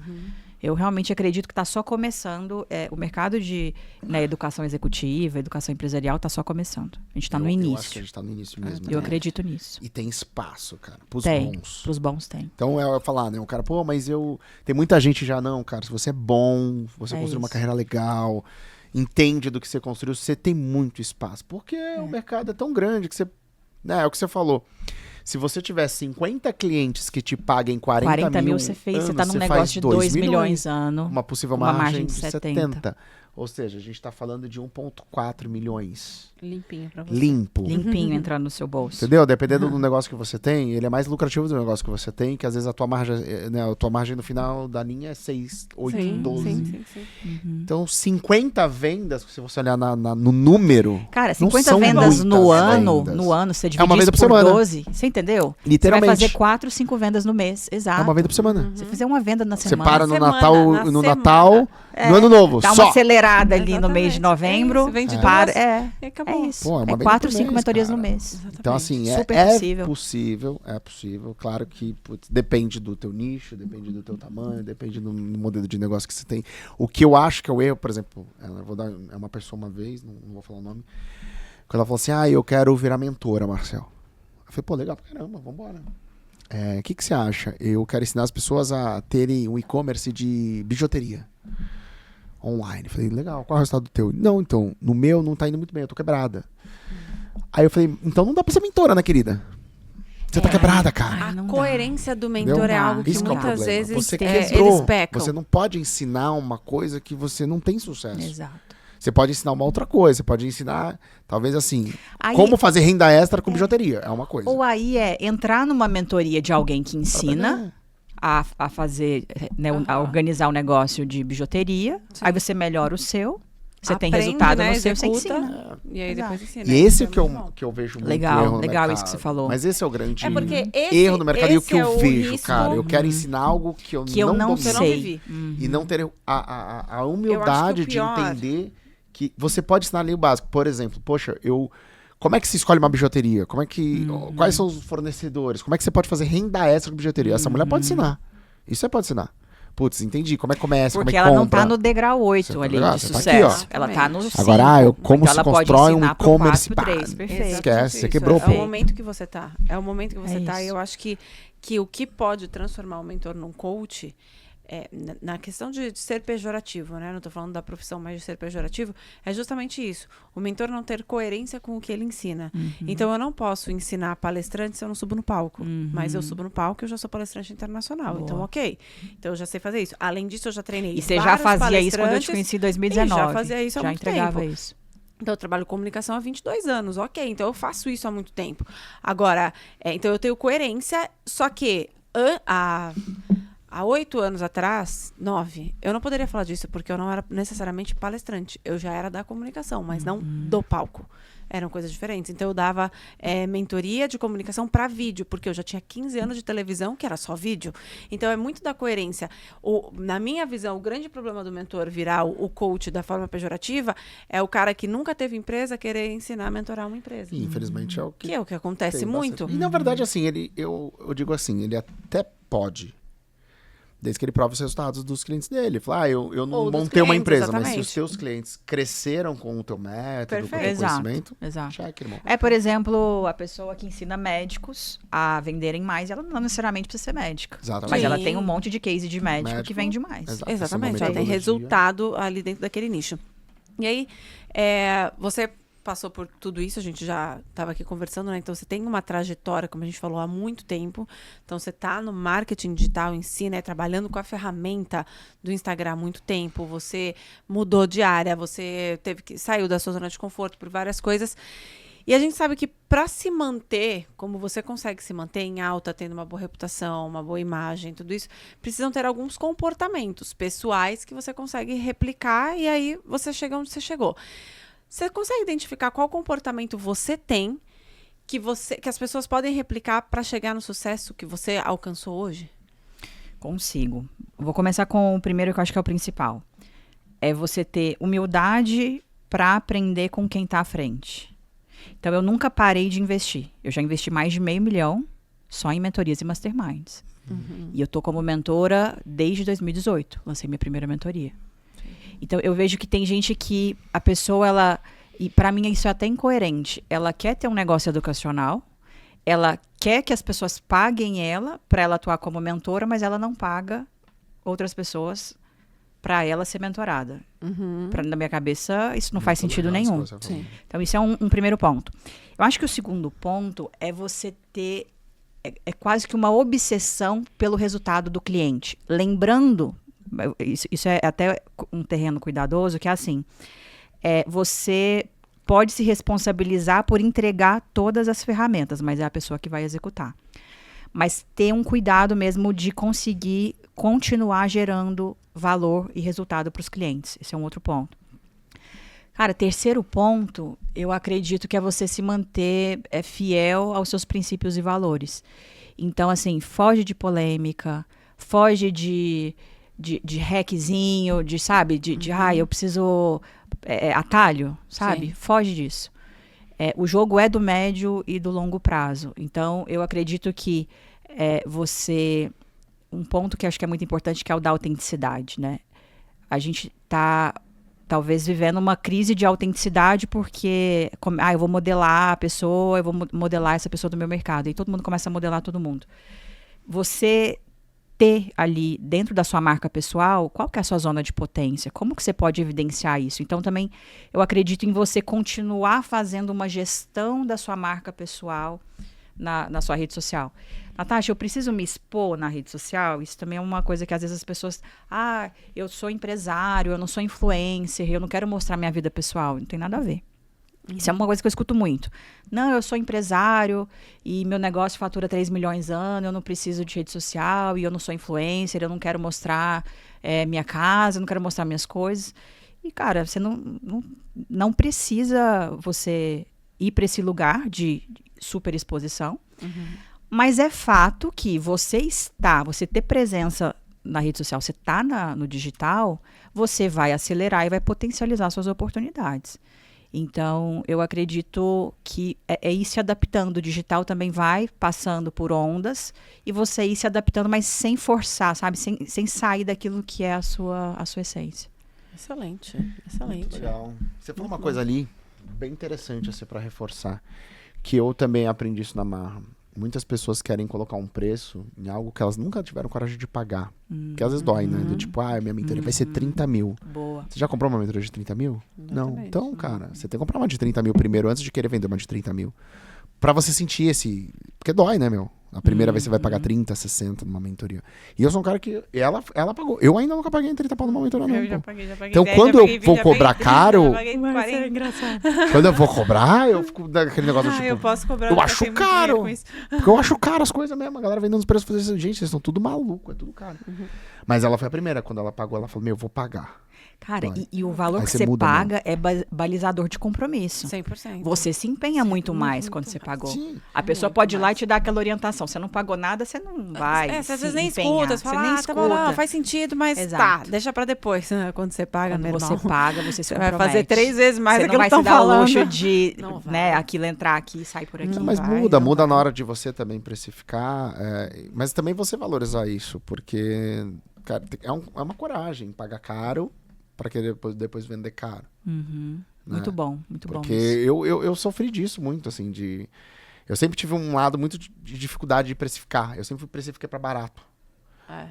eu realmente acredito que está só começando, o mercado de educação executiva, educação empresarial está só começando. A gente está no Eu acho que a início. gente tá no início mesmo. Eu né? acredito nisso. E tem espaço, cara, pros Tem, bons. para os bons tem. Então eu falar, né? O cara, pô, mas tem muita gente já, não, cara, se você é bom, você É construiu uma isso. carreira legal, entende do que você construiu, você tem muito espaço. Porque o mercado é tão grande que você. É o que você falou. Se você tiver 50 clientes que te paguem 40 mil, você fez, você ano, tá num você negócio faz de 2 2 milhões ano. uma possível uma margem de 70. 70. Ou seja, a gente está falando de 1,4 milhões. Limpinho pra você. Limpo. Limpinho entrando no seu bolso. Entendeu? Dependendo do negócio que você tem, ele é mais lucrativo do negócio que você tem, que às vezes a tua margem no final da linha é 6, 8, Sim, 12. sim. Então, 50 vendas, se você olhar no número. Cara, não 50 são vendas no muitas ano, vendas. você É uma divide venda isso por por semana. 12, você entendeu? Literalmente. Você vai fazer 4, 5 vendas no mês, exato. É uma venda por semana. Você fizer uma venda na Você semana. para no semana, Natal, na no semana. Natal, no Ano Novo. Dá uma Só. acelerada ali no mês de Exatamente. novembro. É isso, vende para, duas é e acabou. isso. Pô, é uma é venda 4, por 5 mês, mentorias cara. no mês. Exatamente. Então, assim, Super é possível. Claro que depende do teu nicho, depende do teu tamanho, depende do modelo de negócio que você tem. O que eu acho que é o erro, por exemplo, eu vou dar uma pessoa uma vez, não vou falar o nome, quando ela falou assim, eu quero virar mentora, Marcel. Eu falei, pô, legal pra caramba, vambora. O que você acha? Eu quero ensinar as pessoas a terem um e-commerce de bijuteria online. Eu falei, legal, qual é o resultado do teu? Não, então, no meu não tá indo muito bem, eu tô quebrada. Aí eu falei, então não dá pra ser mentora, né, querida? Você tá quebrada, cara. Ai, A não dá. coerência do mentor Não é dá. algo que Isso que é o muitas problema. vezes Você eles quebrou. pecam. Você não pode ensinar uma coisa que você não tem sucesso. Exato. Você pode ensinar uma outra coisa. Você pode ensinar, talvez assim, Aí- como fazer renda extra com bijuteria. É uma coisa. Ou aí é entrar numa mentoria de alguém que ensina a fazer, né, a organizar um negócio de bijuteria. Aí você melhora o seu, você tem Aprende, resultado né, no seu, você executa, ensina. E aí depois Exato. ensina. E esse é Isso o que eu, muito bom. que eu vejo muito Legal, erro no legal mercado. isso que você falou. Mas esse é o grande É porque erro no mercado. E o que esse eu é o vejo, risco cara, eu quero ensinar algo que eu Que eu não domino. Que eu não sei. vivi. E não ter a humildade de pior- entender que você pode ensinar ali o básico. Por exemplo, poxa, como é que se escolhe uma bijuteria? Como é que. Quais são os fornecedores? Como é que você pode fazer renda extra com bijuteria? Essa mulher pode ensinar. Isso você pode ensinar. Putz, entendi. Como é que começa? Porque como é ela que não compra? tá no degrau 8 Você tá ali ligado? de Você tá aqui, sucesso. ó. Ela tá no 5. Agora, como então se ela pode constrói um ensinar pro e-commerce? 4, pro Pá, 3, perfeito. esquece, você Isso, quebrou o É o pé. momento que você tá. É o momento que você É tá. E isso. eu acho que o que pode transformar o mentor num coach na questão de ser pejorativo, né? Não tô falando da profissão, mas de ser pejorativo, é justamente isso. O mentor não ter coerência com o que ele ensina. Então, eu não posso ensinar palestrante se eu não subo no palco. Mas eu subo no palco e eu já sou palestrante internacional. Boa. Então, ok. Então, eu já sei fazer isso. Além disso, eu já treinei E você já vários fazia isso quando eu te palestrantes. conheci em 2019. E já fazia isso há Já muito entregava tempo. isso. Então, eu trabalho com comunicação há 22 anos. Ok, então eu faço isso há muito tempo. Agora, então eu tenho coerência, só que há 8 anos atrás, 9, eu não poderia falar disso porque eu não era necessariamente palestrante. Eu já era da comunicação, mas não do palco. Eram coisas diferentes. Então, eu dava mentoria de comunicação para vídeo, porque eu já tinha 15 anos de televisão, que era só vídeo. Então, é muito da coerência. Na minha visão, o grande problema do mentor virar o coach da forma pejorativa é o cara que nunca teve empresa querer ensinar a mentorar uma empresa. E, infelizmente é o que Que é o que acontece tem muito. bastante. E na verdade, assim, eu digo assim, ele até pode. Desde que ele prova os resultados dos clientes dele. Fala, eu não Ou dos montei uma clientes, empresa, mas se exatamente. os seus clientes cresceram com o teu método, com o teu Perfeito. conhecimento, Exato. cheque, irmão. É, por exemplo, a pessoa que ensina médicos a venderem mais, ela não necessariamente precisa ser médica. Exatamente. Mas Sim. ela tem um monte de case de médico que Médico, vende mais. exato. Exatamente, Essa ela tem metodologia. resultado ali dentro daquele nicho. E aí, você passou por tudo isso, a gente já estava aqui conversando, né? Então, você tem uma trajetória, como a gente falou, há muito tempo. Então, você está no marketing digital em si, né? Trabalhando com a ferramenta do Instagram há muito tempo. Você mudou de área, você saiu da sua zona de conforto por várias coisas. E a gente sabe que para se manter, como você consegue se manter em alta, tendo uma boa reputação, uma boa imagem, tudo isso, precisam ter alguns comportamentos pessoais que você consegue replicar e aí você chega onde você chegou. Você consegue identificar qual comportamento você tem que as pessoas podem replicar para chegar no sucesso que você alcançou hoje? Consigo. Vou começar com o primeiro que eu acho que é o principal. É você ter humildade para aprender com quem está à frente. Então, eu nunca parei de investir. Eu já investi mais de $500 mil só em mentorias e masterminds. E eu tô como mentora desde 2018. Lancei minha primeira mentoria. Então, eu vejo que tem gente que a pessoa, e para mim isso é até incoerente. Ela quer ter um negócio educacional, ela quer que as pessoas paguem ela para ela atuar como mentora, mas ela não paga outras pessoas para ela ser mentorada. Na minha cabeça, isso não faz sentido nenhum. Sim. Então, isso é um primeiro ponto. Eu acho que o segundo ponto é você ter é quase que uma obsessão pelo resultado do cliente. Lembrando, isso é até um terreno cuidadoso, que é assim, você pode se responsabilizar por entregar todas as ferramentas, mas é a pessoa que vai executar. Mas ter um cuidado mesmo de conseguir continuar gerando valor e resultado para os clientes. Esse é um outro ponto. Cara, terceiro ponto, eu acredito que é você se manter fiel aos seus princípios e valores. Então, assim, foge de polêmica, foge de hackzinho, sabe? Eu preciso atalho, sabe? Sim. Foge disso. O jogo é do médio e do longo prazo. Então, eu acredito que um ponto que acho que é muito importante, que é o da autenticidade, né? A gente está, talvez, vivendo uma crise de autenticidade porque, eu vou modelar a pessoa, eu vou modelar essa pessoa do meu mercado. E todo mundo começa a modelar todo mundo. Você ter ali, dentro da sua marca pessoal, qual que é a sua zona de potência? Como que você pode evidenciar isso? Então, também, eu acredito em você continuar fazendo uma gestão da sua marca pessoal na sua rede social. Natasha, eu preciso me expor na rede social? Isso também é uma coisa que às vezes as pessoas... eu sou empresário, eu não sou influencer, eu não quero mostrar minha vida pessoal. Não tem nada a ver. Isso é uma coisa que eu escuto muito. Não, eu sou empresário e meu negócio fatura 3 milhões ano, eu não preciso de rede social e eu não sou influencer, eu não quero mostrar minha casa, eu não quero mostrar minhas coisas. E, cara, você não precisa você ir para esse lugar de super exposição, mas é fato que você ter presença na rede social, você está no digital, você vai acelerar e vai potencializar suas oportunidades. Então, eu acredito que é ir se adaptando. O digital também vai passando por ondas e você ir se adaptando, mas sem forçar, sabe? Sem sair daquilo que é a sua essência. Excelente, excelente. Muito legal. Você falou uma coisa ali bem interessante assim, para reforçar, que eu também aprendi isso na marra. Muitas pessoas querem colocar um preço em algo que elas nunca tiveram coragem de pagar. Que às vezes dói, né? Do tipo, minha mentoria vai ser 30 mil. Boa. Você já comprou uma mentoria de 30 mil? Não. Exatamente. Então, cara, você tem que comprar uma de 30 mil primeiro antes de querer vender uma de 30 mil. Pra você sentir esse... Porque dói, né, meu? A primeira vez você vai pagar 30, 60 numa mentoria. E eu sou um cara que... Ela pagou. Eu ainda nunca paguei 30 pau numa mentoria, não. Eu já pô. paguei. Então, 10, quando já paguei eu vou 20, cobrar já paguei 30, caro... já paguei Mas 40. é engraçado. Quando eu vou cobrar, eu fico daquele negócio tipo... Eu posso cobrar. Eu acho tenho muito caro. dinheiro com isso. Porque eu acho caro as coisas mesmo. A galera vendendo os preços fazer isso. Gente, vocês estão tudo maluco, é tudo caro. Mas ela foi a primeira. Quando ela pagou, ela falou, eu vou pagar. Cara, Vai. e o valor Aí que você você muda, paga é balizador de compromisso. 100%. Você se empenha muito mais muito quando você pagou. Sim. A pessoa Muito pode ir lá e mais. te dar aquela orientação. Você não pagou nada, você não vai. Você às vezes se nem empenhar. escuta, você fala, tá bom, não, faz sentido, mas Exato. deixa pra depois. Quando você paga, Quando meu você irmão, paga, você se você vai compromete. fazer 3 vezes mais Você do não que vai eles se estão dar o falando. luxo de, Não né, vai. aquilo entrar aqui e sair por aqui. Não, mas vai, muda não vai. na hora de você também precificar, mas também você valorizar isso, porque, cara, é uma coragem pagar caro para querer depois vender caro. Uhum. Né? Muito bom, muito bom. Porque isso. eu sofri disso muito, assim, eu sempre tive um lado muito de dificuldade de precificar. Eu sempre precifiquei para barato.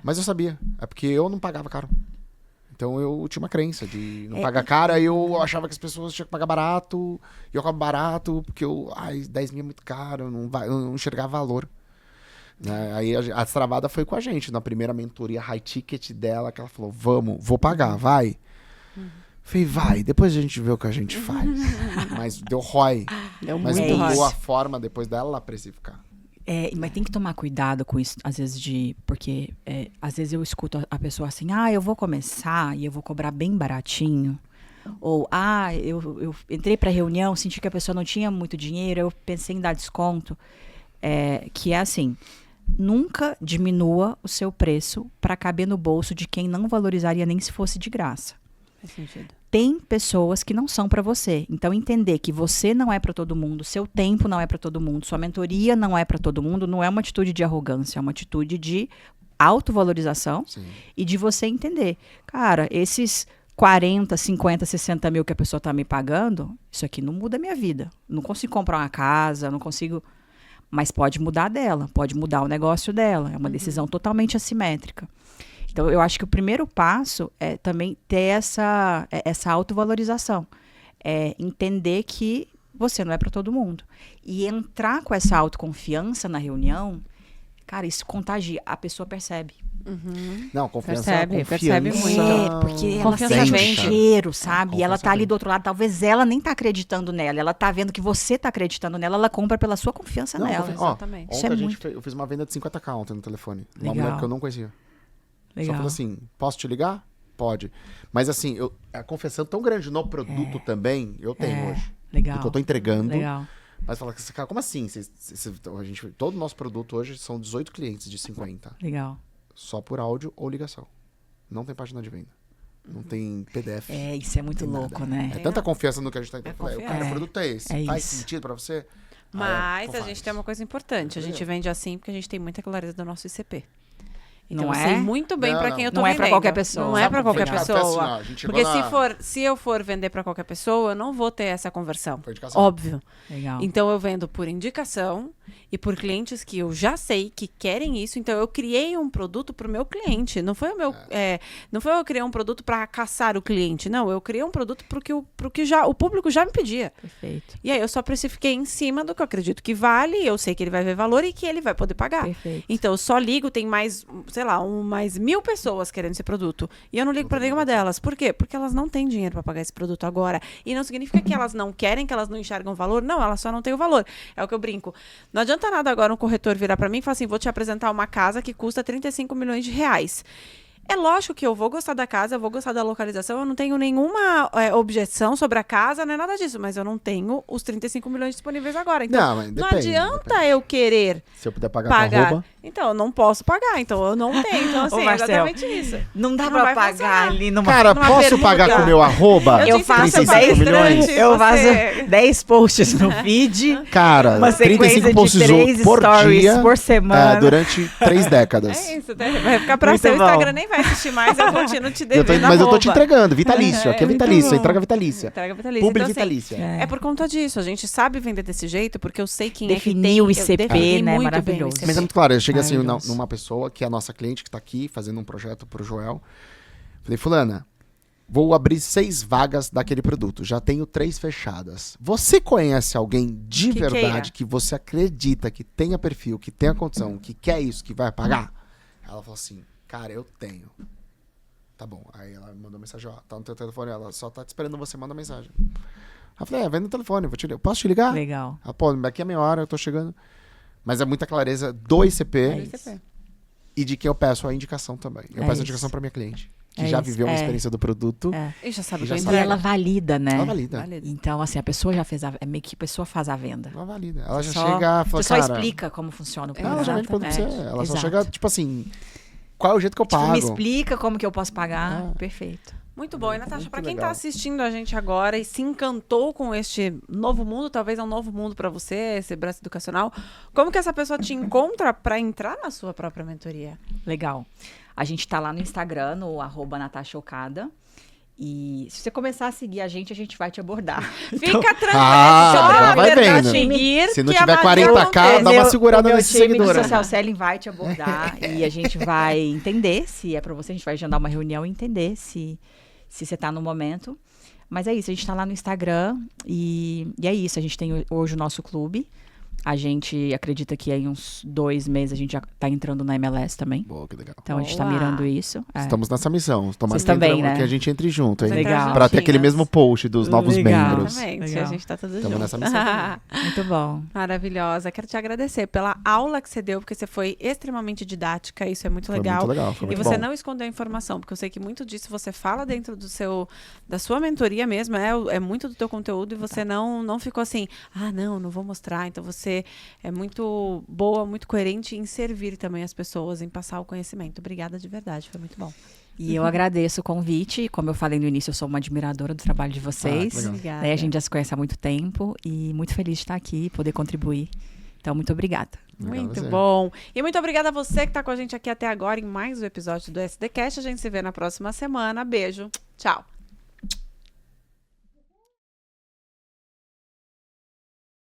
Mas eu sabia, é porque eu não pagava caro. Então eu tinha uma crença de não pagar caro, aí eu achava que as pessoas tinham que pagar barato, e eu cobro barato, porque 10 mil é muito caro, eu não enxergava valor. Né? Aí a destravada foi com a gente, na primeira mentoria high ticket dela, que ela falou, vou pagar, vai. Falei, vai, depois a gente vê o que a gente faz. Mas deu ROI. Deu Mas muito mudou ROI. a forma depois dela precificar. Mas tem que tomar cuidado com isso, às vezes, porque às vezes eu escuto a pessoa assim, eu vou começar e eu vou cobrar bem baratinho. Ou, eu entrei para reunião, senti que a pessoa não tinha muito dinheiro, eu pensei em dar desconto. Que é assim, nunca diminua o seu preço para caber no bolso de quem não valorizaria nem se fosse de graça. Faz sentido. Tem pessoas que não são para você. Então, entender que você não é para todo mundo, seu tempo não é para todo mundo, sua mentoria não é para todo mundo, não é uma atitude de arrogância, é uma atitude de autovalorização. Sim. E de você entender. Cara, esses 40, 50, 60 mil que a pessoa tá me pagando, isso aqui não muda a minha vida. Não consigo comprar uma casa, não consigo... Mas pode mudar dela, pode mudar o negócio dela. É uma decisão totalmente assimétrica. Então, eu acho que o primeiro passo é também ter essa autovalorização. Entender que você não é para todo mundo. E entrar com essa autoconfiança na reunião Cara, isso contagia. A pessoa percebe. Não, confiança Percebe, é percebe confiança. muito. Porque ela Confiança sente vende. cheiro, sabe? E ela Confiança tá ali vende. do outro lado. Talvez ela nem tá acreditando nela. Ela tá vendo que você tá acreditando nela. Ela compra pela sua confiança Não, nela. ó, Exatamente. Isso ontem é eu fiz uma venda de 50k ontem no telefone. Uma Legal. mulher que eu não conhecia. Só Legal. falou assim, posso te ligar? Pode. Mas assim, a confiança tão grande no produto também, eu tenho hoje. Legal. Do que eu tô entregando. Legal. Mas fala, cara, como assim? Todo o nosso produto hoje são 18 clientes de 50. Legal. Só por áudio ou ligação. Não tem página de venda. Não tem PDF. É, isso é muito tem louco, nada. né? É tanta confiança no que a gente tá entregando. confiança. Cara, o produto é esse. É Faz isso. sentido pra você? Mas Então a gente tem uma coisa importante. A gente vende assim porque a gente tem muita clareza do nosso ICP. Então Não eu é? sei muito bem Não, pra não. quem eu tô Não é vendendo. pra qualquer pessoa. Não é Sabe pra como foi qualquer indicado? Foi pessoa. assim, ó, a gente chegou Porque se eu for vender pra qualquer pessoa, eu não vou ter essa conversão. Foi indicação. Óbvio. Legal. Então eu vendo por indicação e por clientes que eu já sei que querem isso. Então eu criei um produto pro meu cliente. Não foi o meu, não foi eu criar um produto para caçar o cliente. Não, eu criei um produto pro que já o público já me pedia. Perfeito. E aí eu só precifiquei em cima do que eu acredito que vale. Eu sei que ele vai ver valor e que ele vai poder pagar. Perfeito. Então eu só ligo, tem mais, sei lá, mais 1000 pessoas querendo esse produto. E eu não ligo para nenhuma delas. Por quê? Porque elas não têm dinheiro para pagar esse produto agora. E não significa que elas não querem, que elas não enxergam valor. Não, elas só não têm o valor. É o que eu brinco. Não adianta nada agora um corretor virar para mim e falar assim, vou te apresentar uma casa que custa 35 milhões de reais. É lógico que eu vou gostar da casa, eu vou gostar da localização, eu não tenho nenhuma objeção sobre a casa, não é nada disso, mas eu não tenho os 35 milhões disponíveis agora. Então, Não, mas não depende, adianta eu querer Se eu puder pagar, com pagar. arroba. Então, eu não posso pagar, então eu não tenho. Então, assim, Ô, é Marcel, exatamente isso. Não dá Não pra vai pagar funcionar. ali numa... Cara, numa posso permuta. pagar com o meu arroba? Eu te faço ensino 35 milhões? palestrante, Eu faço você- 10 posts no feed, Cara, uma 35 sequência posts de 3 por stories dia por semana. durante 3 décadas. É isso, né? Vai ficar pra Muito você, o bom. Instagram nem vai assistir mais, eu continuo te devendo Mas eu tô te arroba. entregando, vitalício. Aqui é muito vitalício, bom. entrega vitalícia. Entrega vitalícia. Publi Então, assim, vitalícia. é por conta disso. A gente sabe vender desse jeito, porque eu sei quem Definir é que tem. o eu ICP, defini né? muito bem o Maravilhoso. ICP. Mas é muito claro, eu cheguei assim Maravilhoso. numa pessoa que é a nossa cliente, que tá aqui fazendo um projeto pro Joel. Falei, fulana, vou abrir 6 vagas daquele produto. Já tenho 3 fechadas. Você conhece alguém de Que verdade queira. que você acredita que tenha perfil, que tenha condição, que quer isso, que vai pagar? Ela falou assim, cara, eu tenho. Tá bom. Aí ela me mandou mensagem, ó, tá no teu telefone, ela só tá te esperando você mandar mensagem. Aí eu falei, vem no telefone, posso te ligar? Legal. Ela, pô, daqui a meia hora eu tô chegando. Mas é muita clareza do ICP É isso. ICP. e de que eu peço a indicação também. Eu É peço a isso. indicação pra minha cliente, que É já isso. viveu uma É. experiência do produto. É. E já sabe E o já que eu sabe. E entrego. ela valida, né? Ela valida. Valida. Então, assim, a pessoa já fez é meio que a pessoa faz a venda. Ela valida. Ela já Só- chega e fala, Você só cara... explica como funciona o Não, produto. ela já vende produto pra você. Exatamente. Ela só Exato. chega, tipo assim, qual é o jeito que eu Tipo, pago? me explica como que eu posso pagar. Ah. Perfeito. Muito bom. E, Natasha, Muito para quem legal. está assistindo a gente agora e se encantou com este novo mundo, talvez é um novo mundo para você, esse braço educacional, como que essa pessoa te encontra para entrar na sua própria mentoria? Legal. A gente tá lá no Instagram, no @NatashaOkada. E se você começar a seguir a gente vai te abordar. Fica tranquilo, Ah, só ela vai apertar vendo. seguir, Se não que a tiver magia 40K, acontece. dá uma segurada o meu nesse time seguidor, de né? social selling vai te abordar e a gente vai entender se é pra você. A gente vai agendar uma reunião e entender se você tá no momento. Mas é isso, a gente tá lá no Instagram e é isso. A gente tem hoje o nosso clube. A gente acredita que em uns 2 meses a gente já tá entrando na MLS também. Boa, que legal. Então a gente tá Boa. mirando isso. É. Estamos nessa missão. Tomara Vocês que, também, entramos- né? que a gente entre junto, hein? Legal. Pra ter aquele Juntinhas. mesmo post dos novos Legal. membros. Exatamente, Legal. a gente tá tudo Tamo junto. nessa missão também. Muito bom. Maravilhosa. Quero te agradecer pela aula que você deu, porque você foi extremamente didática, isso é muito Foi legal. muito legal, foi E muito você bom. não escondeu a informação, porque eu sei que muito disso você fala dentro da sua mentoria mesmo, é muito do teu conteúdo e você não ficou assim, não vou mostrar. Então você é muito boa, muito coerente em servir também as pessoas, em passar o conhecimento. Obrigada de verdade, foi muito bom. E eu agradeço o convite. Como eu falei no início, eu sou uma admiradora do trabalho de vocês. legal. Obrigada. Né, a gente já se conhece há muito tempo e muito feliz de estar aqui e poder contribuir. Então, muito obrigada. Obrigado a Muito você. bom. E muito obrigada a você que está com a gente aqui até agora em mais um episódio do SDCast. A gente se vê na próxima semana. Beijo. Tchau.